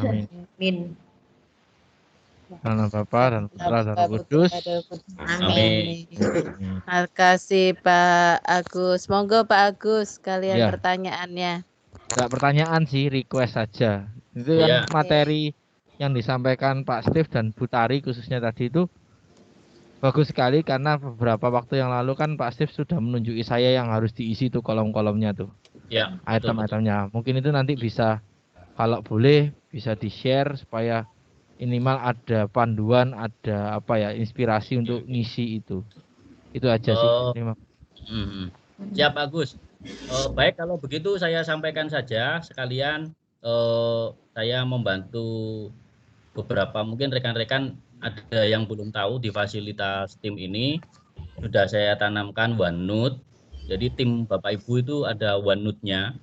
Amin. Amin. Karena Bapa dan Putra dan Roh Kudus. Amin. Terima kasih Pak Agus. Monggo Pak Agus, kalian Ya. pertanyaannya. Enggak pertanyaan sih, request saja. Itu Iya. yang materi yang disampaikan Pak Steve dan Bu Tari khususnya tadi itu bagus sekali, karena beberapa waktu yang lalu kan Pak Steve sudah menunjuki saya yang harus diisi tuh kolom-kolomnya tuh, Ya, betul, betul. item-itemnya. Mungkin itu nanti bisa, kalau boleh bisa di-share supaya minimal ada panduan, ada apa ya, inspirasi untuk ngisi itu. Itu aja sih. Oh. Terima Siap Agus. Baik, kalau begitu saya sampaikan saja sekalian. Saya membantu beberapa, mungkin rekan-rekan ada yang belum tahu, di fasilitas tim ini sudah saya tanamkan OneNote. Jadi tim Bapak Ibu itu ada OneNote-nya.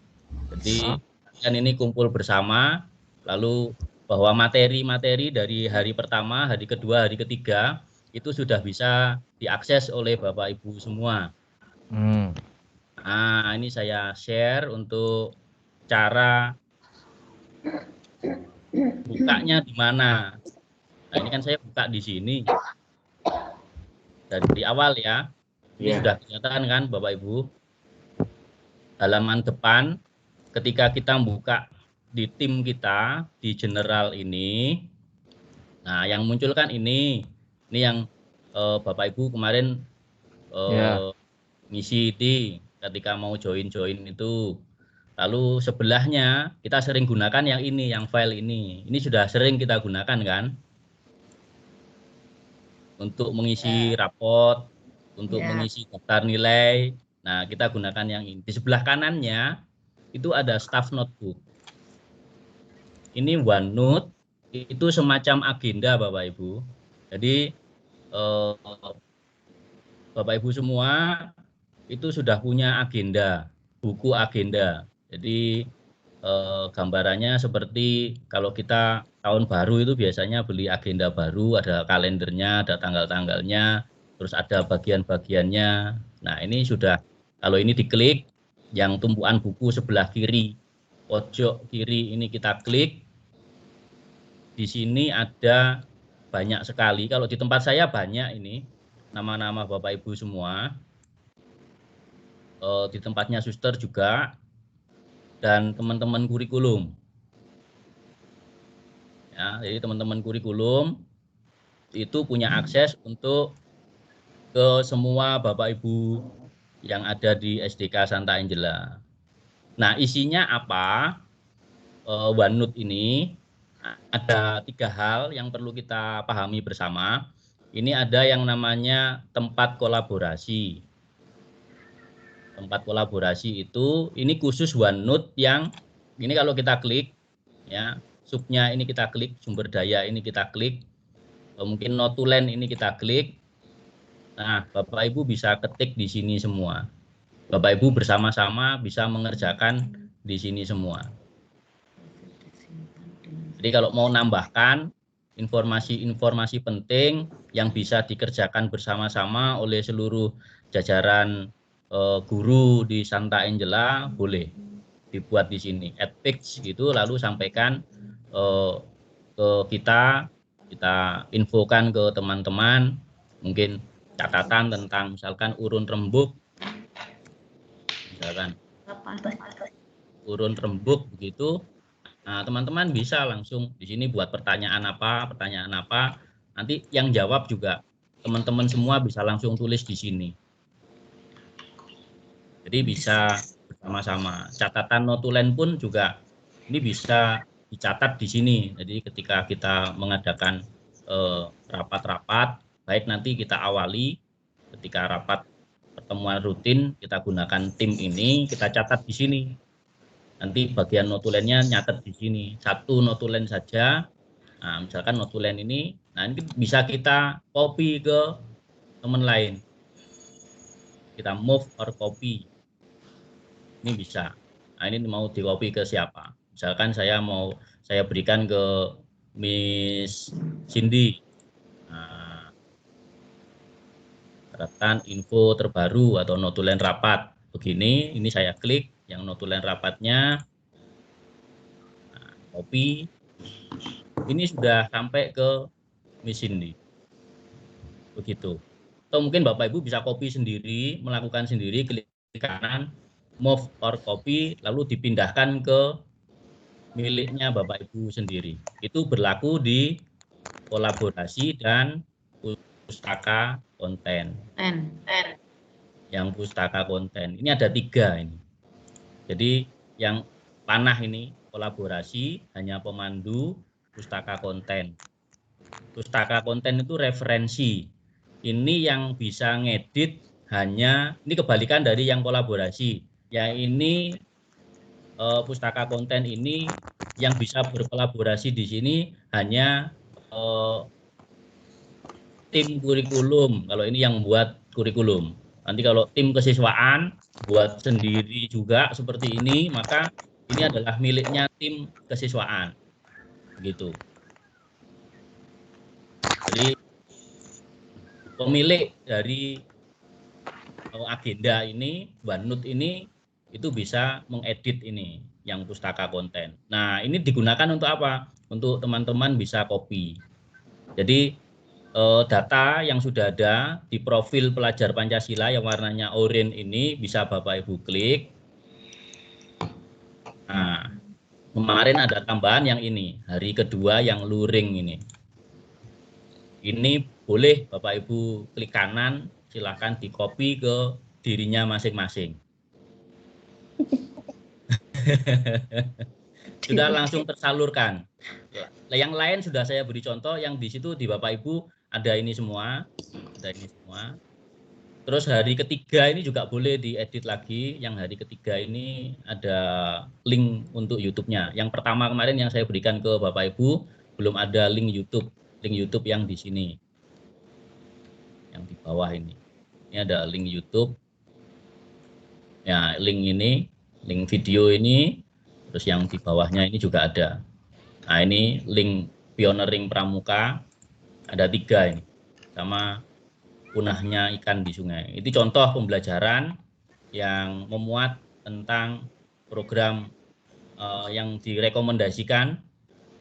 Jadi kan ini kumpul bersama, lalu bahwa materi-materi dari hari pertama, hari kedua, hari ketiga itu sudah bisa diakses oleh Bapak Ibu semua. Nah, ini saya share untuk cara bukanya di mana. Nah, ini kan saya buka di sini dari awal ya. Ini sudah kelihatan kan Bapak Ibu. Halaman depan ketika kita buka di tim kita di general ini. Nah, yang muncul kan ini yang Bapak Ibu kemarin ngisi di ketika mau join itu. Lalu sebelahnya kita sering gunakan yang ini, yang file ini. Ini sudah sering kita gunakan kan? Untuk mengisi raport, untuk mengisi daftar nilai. Nah, kita gunakan yang ini. Di sebelah kanannya itu ada staff notebook. Ini OneNote, itu semacam agenda Bapak Ibu. Jadi Bapak Ibu semua itu sudah punya agenda, buku agenda. Jadi gambarannya seperti kalau kita tahun baru itu biasanya beli agenda baru, ada kalendernya, ada tanggal-tanggalnya, terus ada bagian-bagiannya. Nah, ini sudah, kalau ini diklik, yang tumpuan buku sebelah kiri, pojok kiri ini kita klik. Di sini ada banyak sekali, kalau di tempat saya banyak ini, nama-nama Bapak Ibu semua. Di tempatnya suster juga, dan teman-teman kurikulum. Ya, jadi teman-teman kurikulum itu punya akses untuk ke semua Bapak Ibu yang ada di SDK Santa Angela. Nah, isinya apa? OneNote ini ada 3 hal yang perlu kita pahami bersama. Ini ada yang namanya tempat kolaborasi. Tempat kolaborasi itu, ini khusus OneNote yang ini kalau kita klik, ya, subnya ini kita klik, sumber daya ini kita klik, mungkin notulen ini kita klik. Nah, Bapak Ibu bisa ketik di sini semua. Bapak Ibu bersama-sama bisa mengerjakan di sini semua. Jadi kalau mau nambahkan informasi-informasi penting yang bisa dikerjakan bersama-sama oleh seluruh jajaran guru di Santa Angela, boleh dibuat di sini. Add pics gitu, lalu sampaikan ke kita infokan ke teman-teman, mungkin catatan tentang misalkan urun rembuk, misalkan urun rembuk begitu. Nah, teman-teman bisa langsung di sini buat pertanyaan apa, nanti yang jawab juga teman-teman semua bisa langsung tulis di sini. Jadi bisa bersama-sama. Catatan notulen pun juga ini bisa dicatat di sini. Jadi ketika kita mengadakan rapat-rapat, baik nanti kita awali ketika rapat pertemuan rutin, kita gunakan tim ini, kita catat di sini. Nanti bagian notulennya nyatet di sini. Satu notulen saja. Nah, misalkan notulen ini, nah ini bisa kita copy ke teman lain. Kita move or copy. Ini bisa. Nah, ini mau di copy ke siapa? Misalkan saya berikan ke Miss Cindy. Nah, catatan info terbaru atau notulen rapat. Begini, ini saya klik yang notulen rapatnya. Nah, copy. Ini sudah sampai ke Miss Cindy. Begitu. Atau mungkin Bapak Ibu bisa copy sendiri, melakukan sendiri, klik kanan, move or copy, lalu dipindahkan ke miliknya Bapak Ibu sendiri. Itu berlaku di kolaborasi dan pustaka konten. Yang pustaka konten. Ini ada 3 ini. Jadi yang panah ini kolaborasi, hanya pemandu, pustaka konten. Pustaka konten itu referensi. Ini yang bisa ngedit hanya, ini kebalikan dari yang kolaborasi. Ya ini pustaka konten ini yang bisa berkolaborasi di sini hanya tim kurikulum. Kalau ini yang buat kurikulum. Nanti kalau tim kesiswaan buat sendiri juga seperti ini, maka ini adalah miliknya tim kesiswaan. Begitu. Jadi pemilik dari agenda ini, OneNote ini, itu bisa mengedit ini, yang pustaka konten. Nah, ini digunakan untuk apa? Untuk teman-teman bisa copy. Jadi, data yang sudah ada di profil pelajar Pancasila yang warnanya oranye ini, bisa Bapak Ibu klik. Nah, kemarin ada tambahan yang ini, hari kedua yang luring ini. Ini boleh Bapak Ibu klik kanan, silahkan di copy ke dirinya masing-masing. Sudah langsung tersalurkan. Yang lain sudah saya beri contoh, yang di situ di Bapak Ibu ada ini semua, Terus hari ketiga ini juga boleh diedit lagi. Yang hari ketiga ini ada link untuk YouTube-nya. Yang pertama kemarin yang saya berikan ke Bapak Ibu belum ada link YouTube yang di sini. Yang di bawah ini. Ini ada link YouTube. Ya, link ini, link video ini, terus yang di bawahnya ini juga ada. Nah, ini link pioneering pramuka, ada 3 ini, sama punahnya ikan di sungai. Itu contoh pembelajaran yang memuat tentang program yang direkomendasikan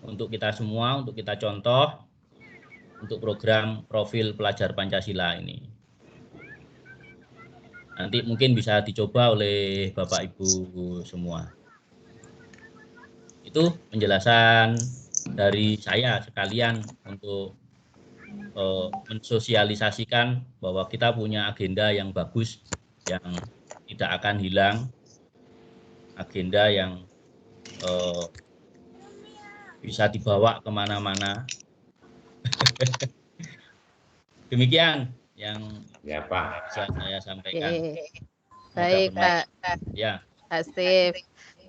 untuk kita semua, untuk kita contoh, untuk program profil pelajar Pancasila ini. Nanti mungkin bisa dicoba oleh Bapak Ibu semua. Itu penjelasan dari saya sekalian untuk mensosialisasikan bahwa kita punya agenda yang bagus, yang tidak akan hilang, agenda yang bisa dibawa kemana-mana. Demikian yang Ya Pak. bisa saya sampaikan. Baik Kak Ya. Hasif.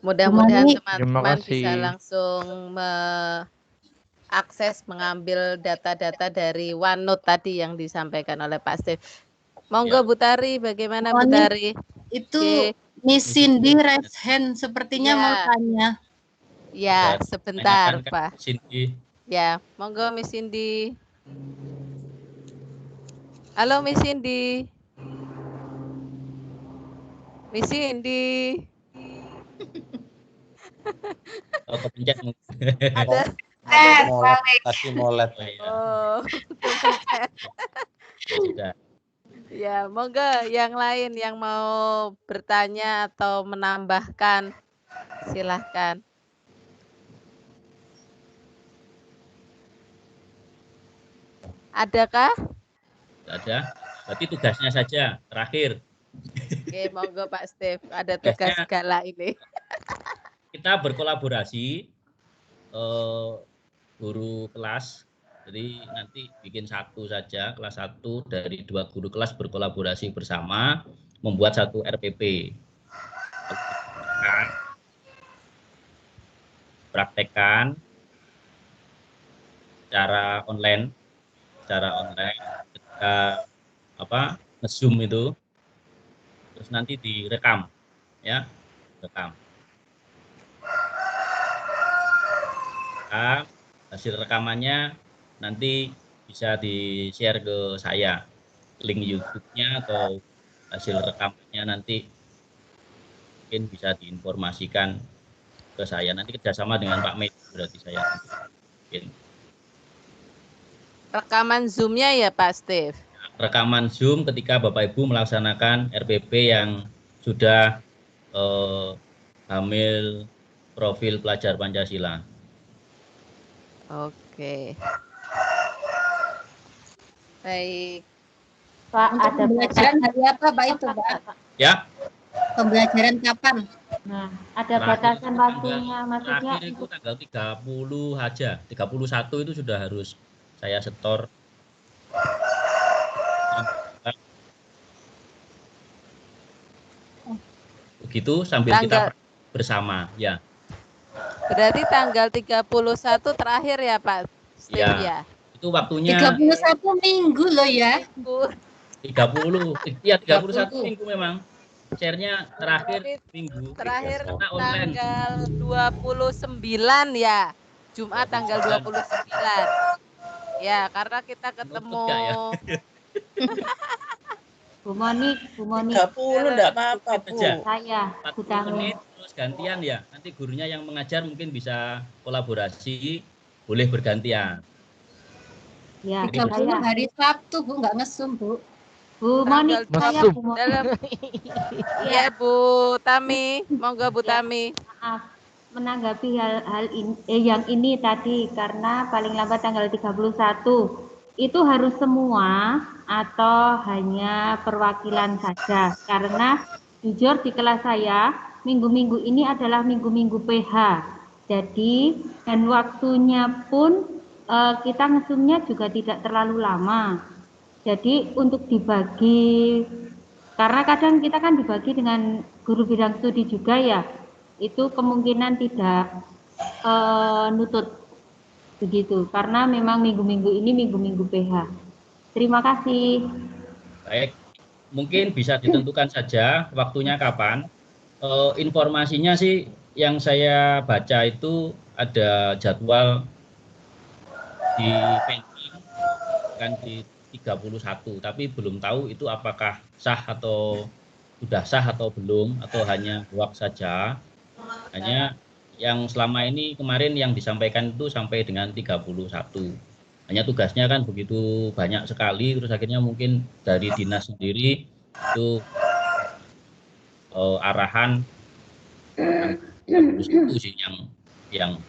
Mudah-mudahan Terima teman-teman kasih. bisa langsung akses mengambil data-data dari OneNote tadi yang disampaikan oleh Pak Steve. Monggo Ya. Bu Tari, bagaimana Bu Mohon nih. Tari? Itu Oke. Miss Cindy raise hand sepertinya Iya. mau tanya. Ya, Bisa sebentar, tanyakan, Kak Pak. Cindy. Ya, monggo Miss Cindy. Halo Miss Cindy. Miss Cindy. Oh, kepencet mungkin. Ada Tadi molet. Oh, iya. oh, kepencet. Ya sudah. Ya, monggo yang lain yang mau bertanya atau menambahkan, silahkan. Adakah? Tidak ada. Berarti tugasnya saja terakhir. Oke, monggo Pak Steve. Ada Tugasnya- tugas gala ini. Kita berkolaborasi guru kelas. Jadi nanti bikin satu saja, kelas 1 dari 2 guru kelas berkolaborasi bersama membuat satu RPP. Praktekkan secara online ketika nge-zoom itu, terus nanti direkam, ya, rekam. Hasil rekamannya nanti bisa di-share ke saya, link YouTube-nya atau hasil rekamannya nanti mungkin bisa diinformasikan ke saya. Nanti kerjasama dengan Pak Med, berarti saya mungkin. Rekaman Zoom-nya ya Pak Steve? Rekaman Zoom ketika Bapak Ibu melaksanakan RPP yang sudah hamil profil pelajar Pancasila. Oke. Baik. Pak, Untuk ada pembelajaran hari apa Pak itu Pak? Ya, Pembelajaran kapan? Nah, ada Terakhir batasan waktunya, maksudnya terakhir itu tanggal 30 aja. 31 itu sudah harus saya setor. Begitu sambil kita bersama, ya. Berarti tanggal 31 terakhir ya Pak Steve ya? Itu waktunya 31 minggu loh ya. 30. Iya, 31 minggu memang. Share-nya terakhir minggu. Terakhir Karena online. tanggal 29 ya. Jumat tanggal 29. Ya, karena kita ketemu Bu Moni, 30 enggak apa-apa, Bu. saya, Bu 40 Tami. menit terus gantian ya. Nanti gurunya yang mengajar mungkin bisa kolaborasi, boleh bergantian. Ya, 30 saya. hari Sabtu Bu, nggak ngesum Bu. Bu Moni, saya Mesum. Bu Moni. Iya Bu Tami, monggo Bu Tami. Maaf, menanggapi hal ini, yang ini tadi, karena paling lambat tanggal 31 itu harus semua atau hanya perwakilan saja, karena jujur di kelas saya minggu-minggu ini adalah minggu-minggu PH, jadi dan waktunya pun kita ngesumnya juga tidak terlalu lama, jadi untuk dibagi, karena kadang kita kan dibagi dengan guru bidang studi juga ya, itu kemungkinan tidak nutut begitu, karena memang minggu-minggu ini minggu-minggu PH. Terima kasih. Baik, mungkin bisa ditentukan saja waktunya kapan. Informasinya sih yang saya baca itu ada jadwal di pending kan di 31, tapi belum tahu itu apakah sah atau sudah sah atau belum, atau hanya hoax saja. Hanya yang selama ini kemarin yang disampaikan itu sampai dengan 31. Hanya tugasnya kan begitu banyak sekali, terus akhirnya mungkin dari dinas sendiri itu arahan 31 sih yang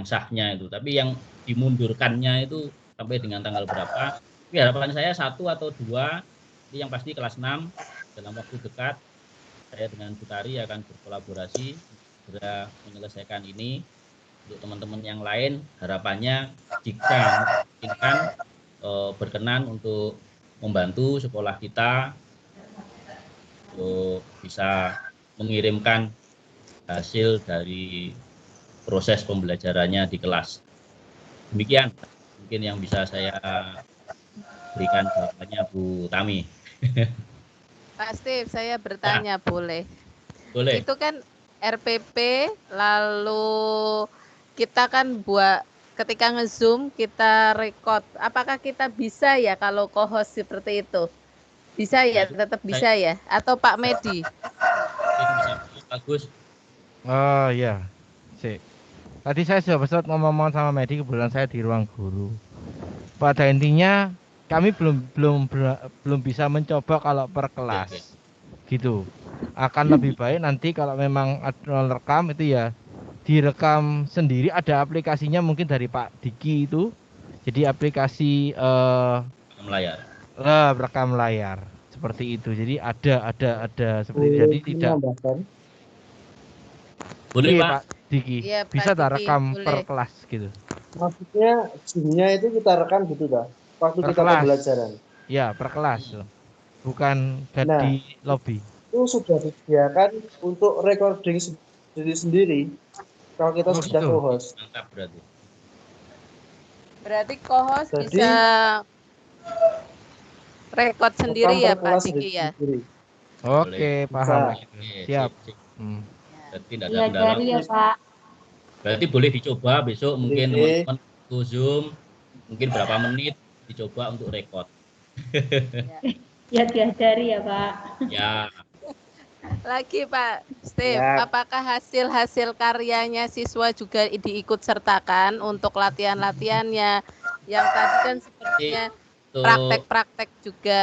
sahnya itu, tapi yang dimundurkannya itu sampai dengan tanggal berapa. Tapi harapan saya 1 atau 2, yang pasti kelas 6 dalam waktu dekat saya dengan Bu Tari akan berkolaborasi segera menyelesaikan ini. Untuk teman-teman yang lain harapannya jika memungkinkan berkenan untuk membantu sekolah kita untuk bisa mengirimkan hasil dari proses pembelajarannya di kelas. Demikian mungkin yang bisa saya berikan jawabannya Bu Tami. Pak Steve, saya bertanya boleh? Boleh. Itu kan RPP, lalu kita kan buat ketika nge-zoom kita record. Apakah kita bisa ya kalau co-host seperti itu? Bisa ya, tetap bisa ya? Atau Pak Medi? Bagus. Oh iya, sih. Tadi saya sudah sempat ngomong sama Medi, kebetulan saya di ruang guru. Pada intinya kami belum bisa mencoba kalau per kelas, gitu. Akan lebih baik nanti kalau memang ada rekam itu ya direkam sendiri, ada aplikasinya mungkin dari Pak Diki itu. Jadi aplikasi layar. Rekam layar seperti itu. Jadi ada seperti itu. Jadi tidak. Boleh Iya, Pak. Pak Diki. Iya, Pak Bisa tak Diki, rekam boleh. per kelas gitu. Maksudnya Zoom-nya itu kita rekam gitu dah. Waktu Per kita kelas. pembelajaran. Ya, per kelas. Bukan Nah, di lobby. itu sudah disediakan untuk recording sendiri kalau kita sudah gitu. co-host. Mantap berarti. Berarti co-host Jadi, bisa record sendiri ya Pak Diki ya? Oke, paham. Oke, Siap. sip. Hmm. Berarti tidak ada Iya, kendala. dari ya Pak. Berarti boleh dicoba besok mungkin Oke. teman-teman ke Zoom mungkin berapa menit dicoba untuk record. Ya diajari ya Pak. Ya, Lagi Pak Steve, Ya. apakah hasil-hasil karyanya siswa juga diikut sertakan untuk latihan-latihannya? Yang tadi kan sepertinya itu praktek-praktek juga.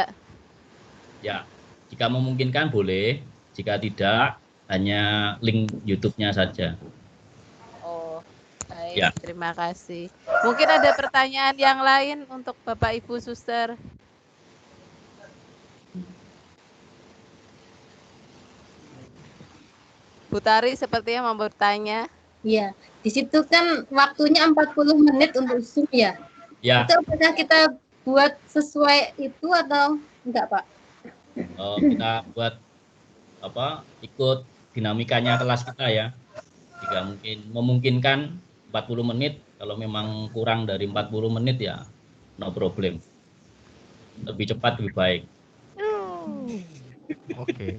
ya. Jika memungkinkan boleh, jika tidak hanya link YouTube-nya saja. Oh, baik. Ya. Terima kasih. Mungkin ada pertanyaan yang lain untuk Bapak Ibu Suster. Bu Tari sepertinya mau bertanya. Iya, di situ kan waktunya 40 menit untuk Zoom ya. Ya, Itu apakah kita buat sesuai itu atau enggak, Pak? kita buat ikut dinamikanya kelas kita ya. Jika memungkinkan 40 menit, kalau memang kurang dari 40 menit ya no problem. Lebih cepat lebih baik. Oke.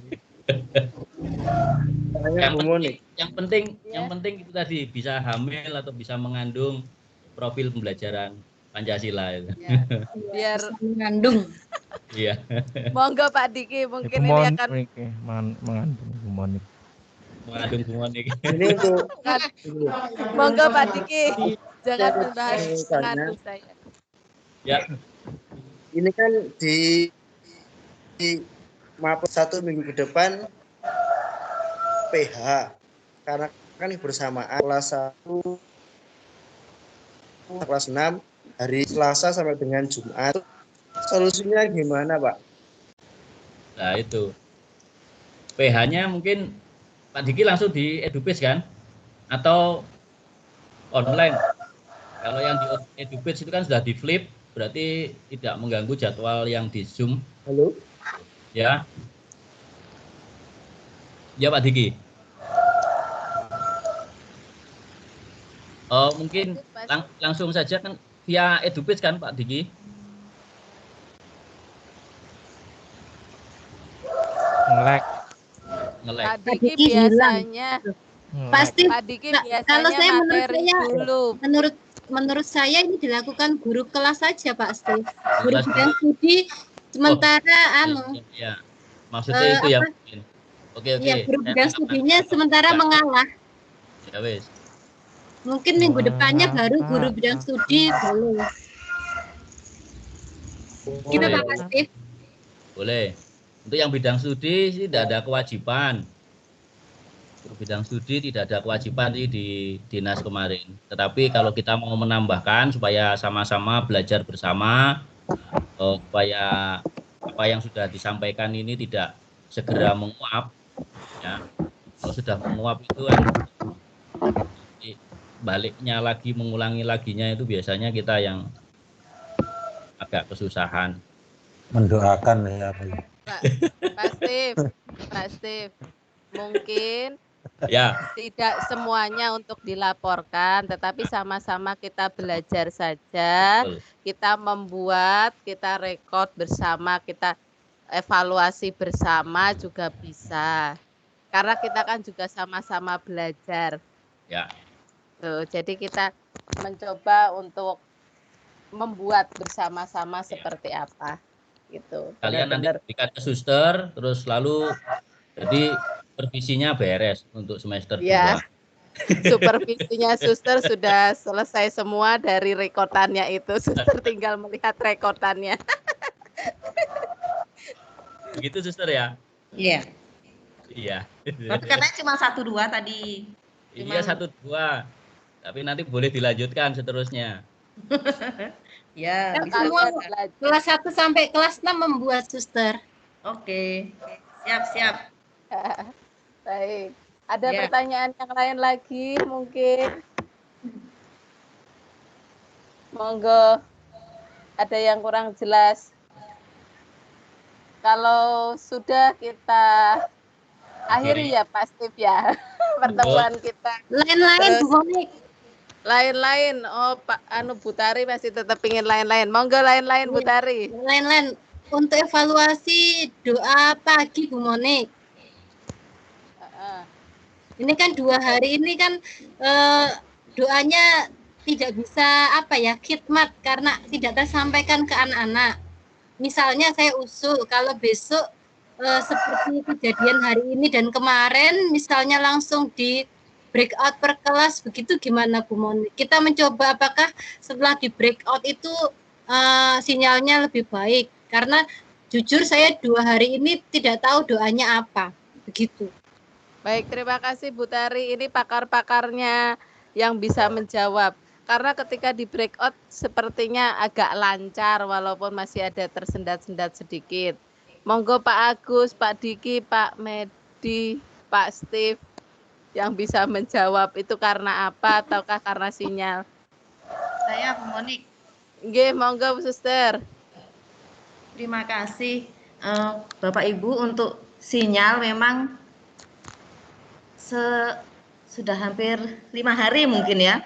Yang penting itu tadi bisa hamil atau bisa mengandung profil pembelajaran Pancasila itu. Ya, biar mengandung. Iya. Monggo Pak Diki, mungkin ini akan mengandung Monik. Ini untuk monggo Pak Diki, jangan membahas mengandung saya. Ya. Ini kan di Mapes 1 minggu ke depan PH karena kan bersamaan kelas 1 kelas 6 hari Selasa sampai dengan Jumat. Solusinya gimana, Pak? Nah, itu. PH-nya mungkin Pak Diki langsung di Edubase kan? Atau online? Kalau yang di Edubase itu kan sudah di flip, berarti tidak mengganggu jadwal yang di Zoom. Halo? Ya. Ya Pak Diki. Mungkin langsung saja kan via Edubase kan Pak Diki? Ngelek. Pak Diki biasanya Pasti Pak Diki biasanya kalau saya materi dulu. menurut saya ini dilakukan guru kelas saja Pak Steve. Guru bidang studi sementara Ya. Maksudnya itu ya mungkin. Oke. Ya, guru bidang studinya sementara mengalah. Ya wes. Mungkin minggu depannya baru guru bidang studi boleh. Gimana Pak Steve? Boleh. Untuk yang bidang studi tidak ada kewajiban. Untuk bidang studi tidak ada kewajiban di dinas kemarin. Tetapi kalau kita mau menambahkan supaya sama-sama belajar bersama, supaya apa yang sudah disampaikan ini tidak segera menguap, ya. Kalau sudah menguap itu kan baliknya lagi, mengulangi laginya itu biasanya kita yang agak kesusahan. Mendoakan ya. Pak Steve, mungkin ya tidak semuanya untuk dilaporkan, tetapi sama-sama kita belajar saja. Betul. Kita membuat, kita rekod bersama, kita evaluasi bersama juga bisa. Karena kita kan juga sama-sama belajar. Ya. Tuh, jadi kita mencoba untuk membuat bersama-sama seperti apa gitu. Kalian nanti Benar-benar. berikan ke suster, terus lalu jadi supervisinya beres untuk semester 2. Ya, supervisinya suster sudah selesai semua dari rekotannya itu. Suster tinggal melihat rekotannya. Begitu suster ya? Iya. Iya. Tapi katanya cuma 1-2 tadi. Iya 1-2. Tapi nanti boleh dilanjutkan seterusnya. Ya, Kan bisa. semua kelas 1 sampai kelas 6 membuat suster. Oke. Siap. Baik. Ada Ya. pertanyaan yang lain lagi mungkin? Monggo. Ada yang kurang jelas? Kalau sudah kita akhiri ya Pak Steve ya pertemuan kita. Lain-lain Bu Monik. Lain-lain. Oh Pak Bu Tari masih tetap ingin lain-lain. Monggo lain-lain Bu Tari. Lain-lain. Untuk evaluasi doa pagi Bu Monik. Ini kan 2 hari ini kan doanya tidak bisa khidmat karena tidak tersampaikan ke anak-anak. Misalnya saya usul kalau besok seperti kejadian hari ini dan kemarin misalnya langsung di breakout per kelas begitu gimana Bu Monik? Kita mencoba apakah setelah di breakout itu sinyalnya lebih baik karena jujur saya 2 hari ini tidak tahu doanya apa begitu. Baik, terima kasih Bu Tari. Ini pakar-pakarnya yang bisa menjawab. Karena ketika di breakout sepertinya agak lancar walaupun masih ada tersendat-sendat sedikit. Monggo Pak Agus, Pak Diki, Pak Medi, Pak Steve yang bisa menjawab itu karena apa ataukah karena sinyal? Saya Bu Monik. Nggih, monggo Bu Suster. Terima kasih Bapak Ibu untuk sinyal memang sudah hampir 5 hari mungkin ya.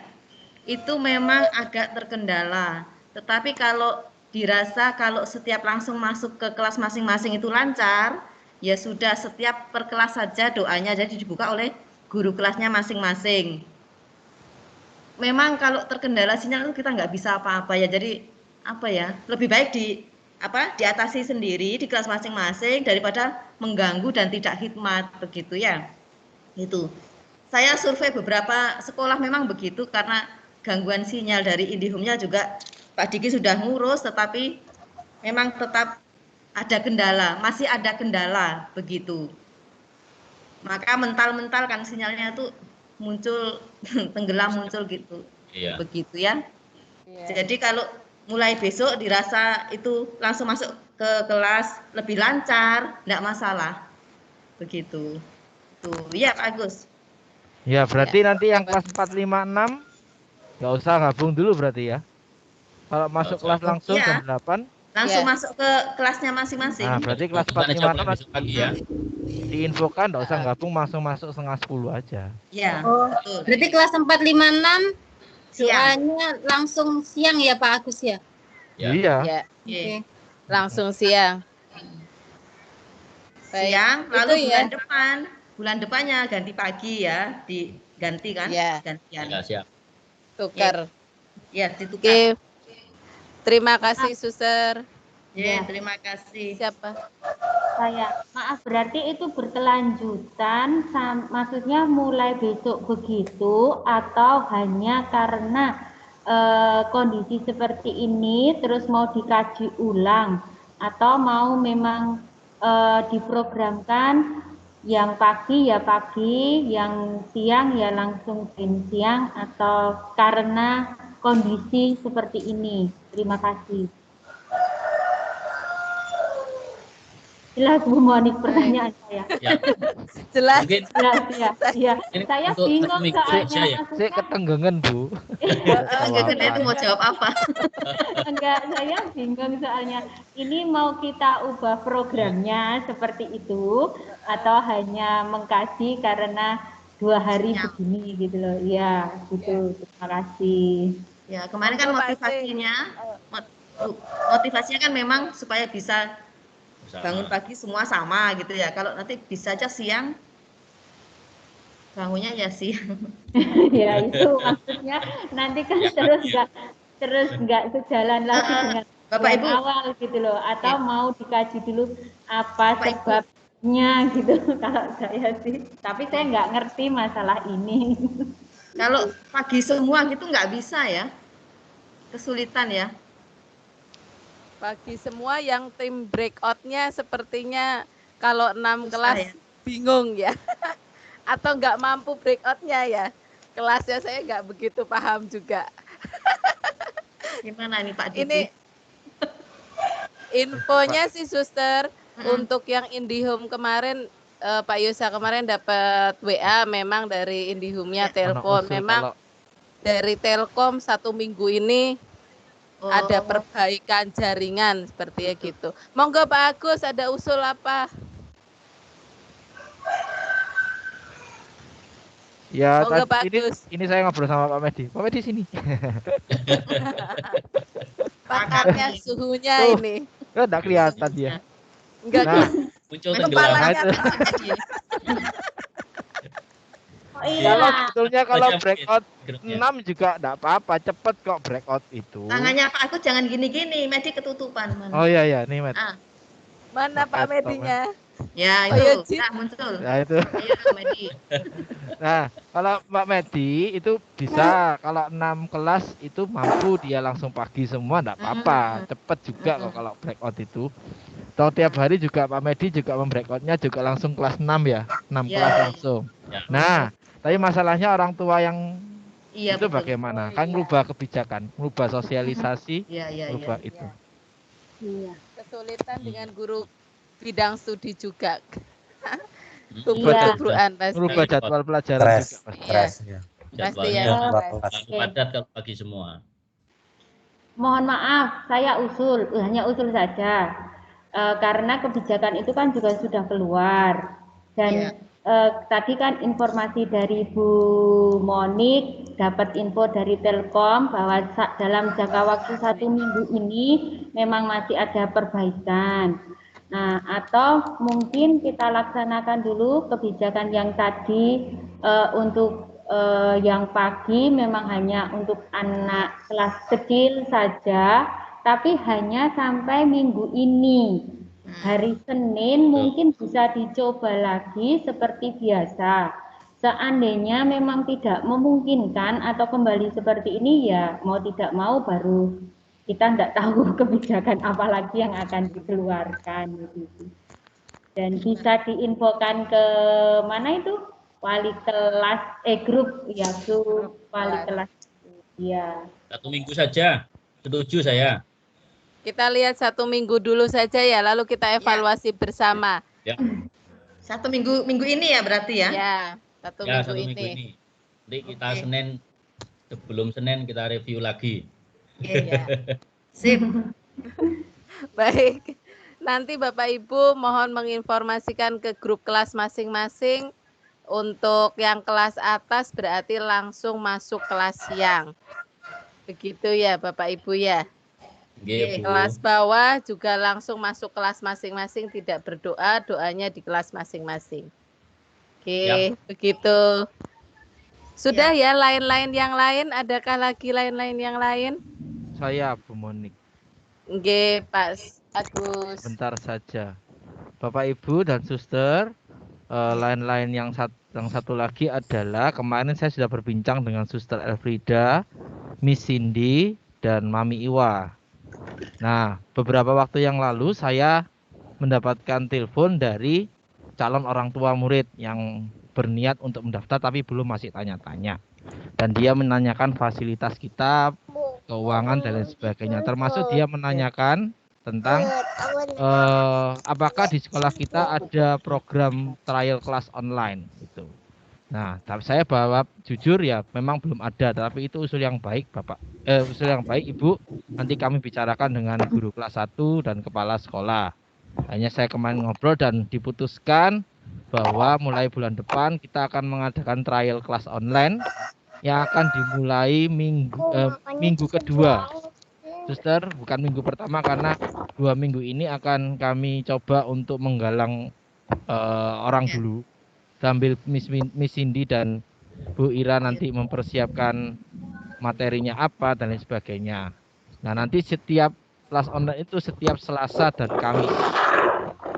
Itu memang agak terkendala. Tetapi kalau dirasa kalau setiap langsung masuk ke kelas masing-masing itu lancar, ya sudah setiap per kelas saja doanya jadi dibuka oleh guru kelasnya masing-masing. Memang kalau terkendala sinyal itu kita nggak bisa apa-apa ya. Jadi lebih baik diatasi sendiri di kelas masing-masing daripada mengganggu dan tidak hikmat begitu ya. Itu. Saya survei beberapa sekolah memang begitu karena gangguan sinyal dari IndiHome-nya juga Pak Diki sudah ngurus tetapi memang tetap ada kendala, masih ada kendala begitu. Maka mental-mental kan sinyalnya itu muncul tenggelam muncul gitu. Iya. Begitu ya. Iya. Jadi kalau mulai besok dirasa itu langsung masuk ke kelas lebih lancar, enggak masalah. Begitu. Tuh, ya Pak Agus. Ya, berarti nanti yang kelas 4, 5, 6 nggak usah gabung dulu berarti ya. Kalau masuk kelas langsung jam 8 langsung masuk ke kelasnya masing-masing. Nah, berarti kelas 4, 5, 6 ya. Diinfokan nggak usah gabung, langsung masuk 9:30 aja. Iya. Betul. Berarti kelas 4, 5, 6 doanya langsung siang ya Pak Agus ya? Iya. Ya. Oke. Langsung siang. Baik. Siang, lalu Itu ya. bulan depannya ganti pagi ya, diganti kan? Ya. Gantian. Ya, siap. Tukar. Ya, ditukar. Oke. Terima kasih Suster. Ya, terima kasih. Siapa? Saya, maaf berarti itu berkelanjutan, maksudnya mulai besok begitu atau hanya karena kondisi seperti ini terus mau dikaji ulang atau mau memang diprogramkan yang pagi ya pagi, yang siang ya langsung siang atau karena kondisi seperti ini. Terima kasih. Jelas Bu Monik pertanyaan saya. Ya. Jelas. Mungkin Jelas ya. Saya untuk bingung soalnya. saya. Saya ketenggengan Bu. Ketenggengan itu mau jawab apa? Enggak, saya bingung soalnya. Ini mau kita ubah programnya seperti itu atau hanya mengkaji karena 2 hari begini gitu loh. Iya, gitu. Terima kasih. Ya, kemarin kan motivasinya kan memang supaya bisa bangun pagi semua sama gitu ya. Kalau nanti bisa aja siang, bangunnya ya siang. Ya itu maksudnya nanti kan terus nggak sejalan lagi dengan Bapak yang Ibu awal gitu loh, atau mau dikaji dulu apa Bapak, sebabnya gitu. Kalau saya sih, tapi saya nggak ngerti masalah ini. Kalau pagi semua gitu nggak bisa ya, kesulitan ya. Pagi semua yang tim breakout-nya sepertinya kalau 6 kelas ya. bingung ya. Atau nggak mampu breakout-nya ya. Kelasnya saya nggak begitu paham juga. Gimana nih Pak Didi? Ini infonya sih Suster, untuk yang IndiHome kemarin Pak Yusa kemarin dapat WA memang dari IndiHome-nya telepon. Memang dari Telkom 1 minggu ini ada perbaikan jaringan sepertinya gitu. Monggo Pak Agus, ada usul apa? Ya, Monggo Pak Agus. ini saya ngobrol sama Pak Medi. Pak Medi sini. Pakarnya suhunya ini. Enggak kelihatan dia. Enggak muncul tenggelam. Oh, iya. Sebetulnya kalau breakout 6 juga enggak apa-apa, cepet kok breakout itu. Tangannya Pak Agus jangan gini-gini, Medi ketutupan. Mana? Oh iya, nih Med. Mana Pak Medinya? Ya itu, muncul. Ya itu. Ayo Medi. Nah, kalau Mbak Medi itu bisa, kalau 6 kelas itu mampu dia langsung pagi semua enggak apa-apa, cepet juga kok kalau breakout itu. Atau tiap hari juga Pak Medi juga membreakoutnya juga langsung kelas 6 ya, 6 kelas langsung. Nah, tapi masalahnya orang tua yang itu betul. Bagaimana? Kan merubah kebijakan, merubah sosialisasi, merubah itu. Iya. Kesulitan dengan guru bidang studi juga. Kumpul-kumpulan pasti. Merubah jadwal pelajaran juga pasti. Pasti ya. Padat kalau pagi semua. Mohon maaf, saya hanya usul saja. Karena kebijakan itu kan juga sudah keluar. Dan tadi kan informasi dari Bu Monik, dapat info dari Telkom bahwa dalam jangka waktu 1 minggu ini memang masih ada perbaikan. Nah, atau mungkin kita laksanakan dulu kebijakan yang tadi untuk yang pagi memang hanya untuk anak kelas kecil saja, tapi hanya sampai minggu ini. Hari Senin mungkin bisa dicoba lagi seperti biasa. Seandainya memang tidak memungkinkan atau kembali seperti ini, ya mau tidak mau baru kita tidak tahu kebijakan apa lagi yang akan dikeluarkan gitu. Dan bisa diinfokan ke mana itu? Wali kelas grup ya, grup wali kelas. Ya. 1 minggu saja. Setuju saya. Kita lihat 1 minggu dulu saja ya, lalu kita evaluasi bersama. Ya. 1 minggu ini ya berarti ya? Ya, 1 minggu ini. Nanti kita Senin, sebelum Senin kita review lagi. Iya. Sip. Baik. Nanti Bapak Ibu mohon menginformasikan ke grup kelas masing-masing. Untuk yang kelas atas berarti langsung masuk kelas siang. Begitu ya Bapak Ibu ya. Kelas bawah juga langsung masuk kelas masing-masing, tidak berdoa, doanya di kelas masing-masing. Oke, begitu. Sudah ya, lain-lain yang lain, adakah lagi lain-lain yang lain? Saya Bu Monik. Oke, Pak Agus. Bentar saja. Bapak Ibu dan Suster, lain-lain yang satu lagi adalah kemarin saya sudah berbincang dengan Suster Elfrida, Miss Cindy, dan Mami Iwa. Nah, beberapa waktu yang lalu saya mendapatkan telepon dari calon orang tua murid yang berniat untuk mendaftar tapi belum, masih tanya-tanya. Dan dia menanyakan fasilitas kita, keuangan dan lain sebagainya. Termasuk dia menanyakan tentang apakah di sekolah kita ada program trial kelas online gitu. Nah, tapi saya bahwa jujur ya memang belum ada, tapi itu usul yang baik Bapak. Usul yang baik Ibu, nanti kami bicarakan dengan guru kelas 1 dan kepala sekolah. Hanya saya kemarin ngobrol dan diputuskan bahwa mulai bulan depan kita akan mengadakan trial kelas online yang akan dimulai minggu kedua. Suster, bukan minggu pertama karena 2 minggu ini akan kami coba untuk menggalang orang dulu sambil Miss Cindy dan Bu Ira nanti mempersiapkan materinya apa dan lain sebagainya. Nah, nanti setiap kelas online itu setiap Selasa dan Kamis.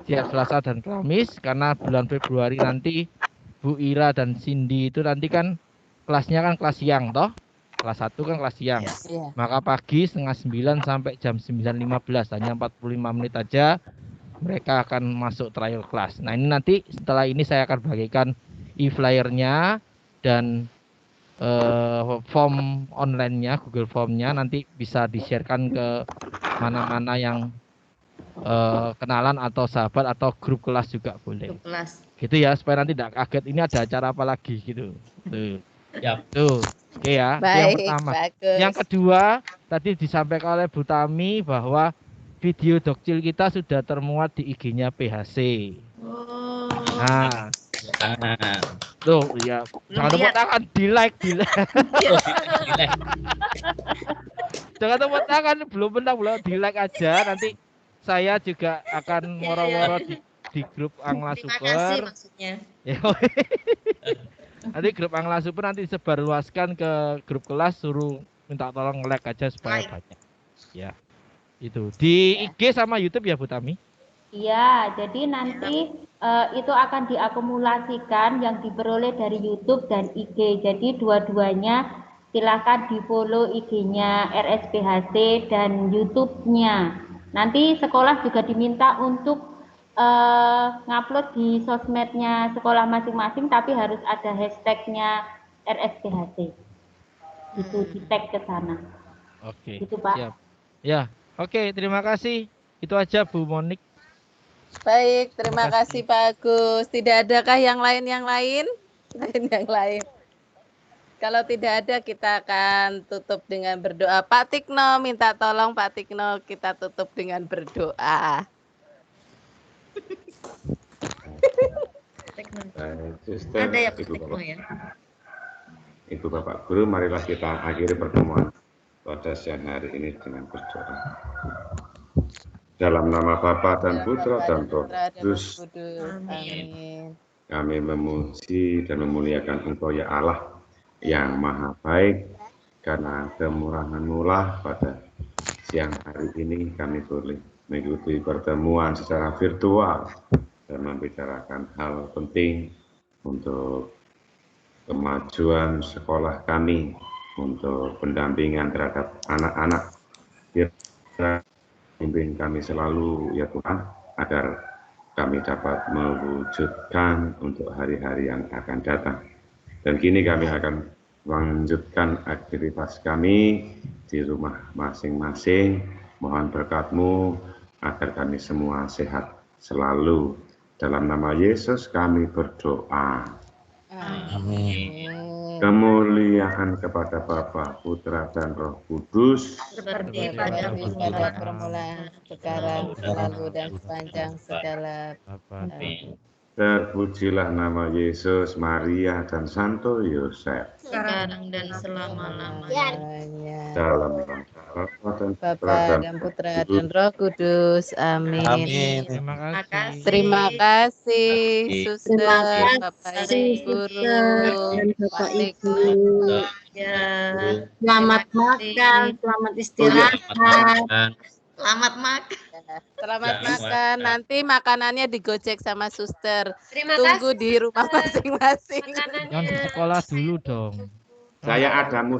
Setiap Selasa dan Kamis karena bulan Februari nanti Bu Ira dan Cindy itu nanti kan kelasnya kan kelas siang toh. Kelas 1 kan kelas siang. Maka pagi setengah 9 sampai jam 9.15 hanya 45 menit aja mereka akan masuk trial class. Nah, ini nanti setelah ini saya akan bagikan e-flyer-nya dan form online-nya, Google Form-nya nanti bisa di-sharekan ke mana-mana yang kenalan atau sahabat atau grup kelas juga boleh. Grup kelas. Gitu ya, supaya nanti tidak kaget ini ada acara apa lagi gitu. Tuh. Ya. Tuh. Oke ya. Baik, yang pertama. bagus. Yang kedua, tadi disampaikan oleh Bu Tami bahwa video dokcil kita sudah termuat di IG-nya PHC. Oh. Nah, tuh ya, jangan tepuk tangan, di like. Jangan tepuk tangan, belum di like aja. Nanti saya juga akan woro-woro di grup Angla Super. Terima kasih maksudnya. Nanti grup Angla Super nanti sebarluaskan ke grup kelas, suruh minta tolong like aja supaya banyak. Ya, itu di IG sama YouTube ya Bu Tami? Iya, jadi nanti itu akan diakumulasikan yang diperoleh dari YouTube dan IG. Jadi dua-duanya silakan di-follow IG-nya RSPHC dan YouTube-nya. Nanti sekolah juga diminta untuk ngupload di sosmednya sekolah masing-masing, tapi harus ada hashtagnya RSPHC. Itu di-tag ke sana. Oke. Gitu, Pak. Siap. Ya, oke, terima kasih. Itu aja Bu Monik. Baik, terima kasih Pak Agus. Tidak adakah yang lain? Kalau tidak ada, kita akan tutup dengan berdoa. Pak Tikno, minta tolong Pak Tikno, kita tutup dengan berdoa. Ada ya Pak Tikno ya. Ibu Bapak Guru, marilah kita akhiri pertemuan pada siang hari ini dengan berdoa. Dalam nama Bapa dan Putra dan Roh Kudus, Amin. Kami memuji dan memuliakan Engkau ya Allah yang maha baik, karena kemurahan-Mu lah pada siang hari ini kami boleh mengikuti pertemuan secara virtual dan membicarakan hal penting untuk kemajuan sekolah kami, untuk pendampingan terhadap anak-anak. Pimpin kami selalu ya Tuhan, agar kami dapat mewujudkan untuk hari-hari yang akan datang. Dan kini kami akan melanjutkan aktivitas kami di rumah masing-masing. Mohon berkat-Mu agar kami semua sehat selalu. Dalam nama Yesus kami berdoa. Amin. Kemuliaan kepada Bapa, Putra, dan Roh Kudus. Seperti pada pada permulaan, sekarang, selalu, dan sepanjang segala. Amin. Terpujilah nama Yesus, Maria, dan Santo Yosef. sekarang dan selama-lamanya. Dalam Bapa dan Putra dan Roh Kudus. Amin. Amin. Terima kasih. Terima kasih, Suster, Bapak Ibu Guru, dan Bapak Pak Ibu. Ya. Selamat makan, selamat istirahat. Selamat makan. Selamat makan. Nanti makanannya digojek sama Suster. Terima Tunggu kasih, di rumah masing-masing. Jangan di sekolah dulu dong. Saya Adamus.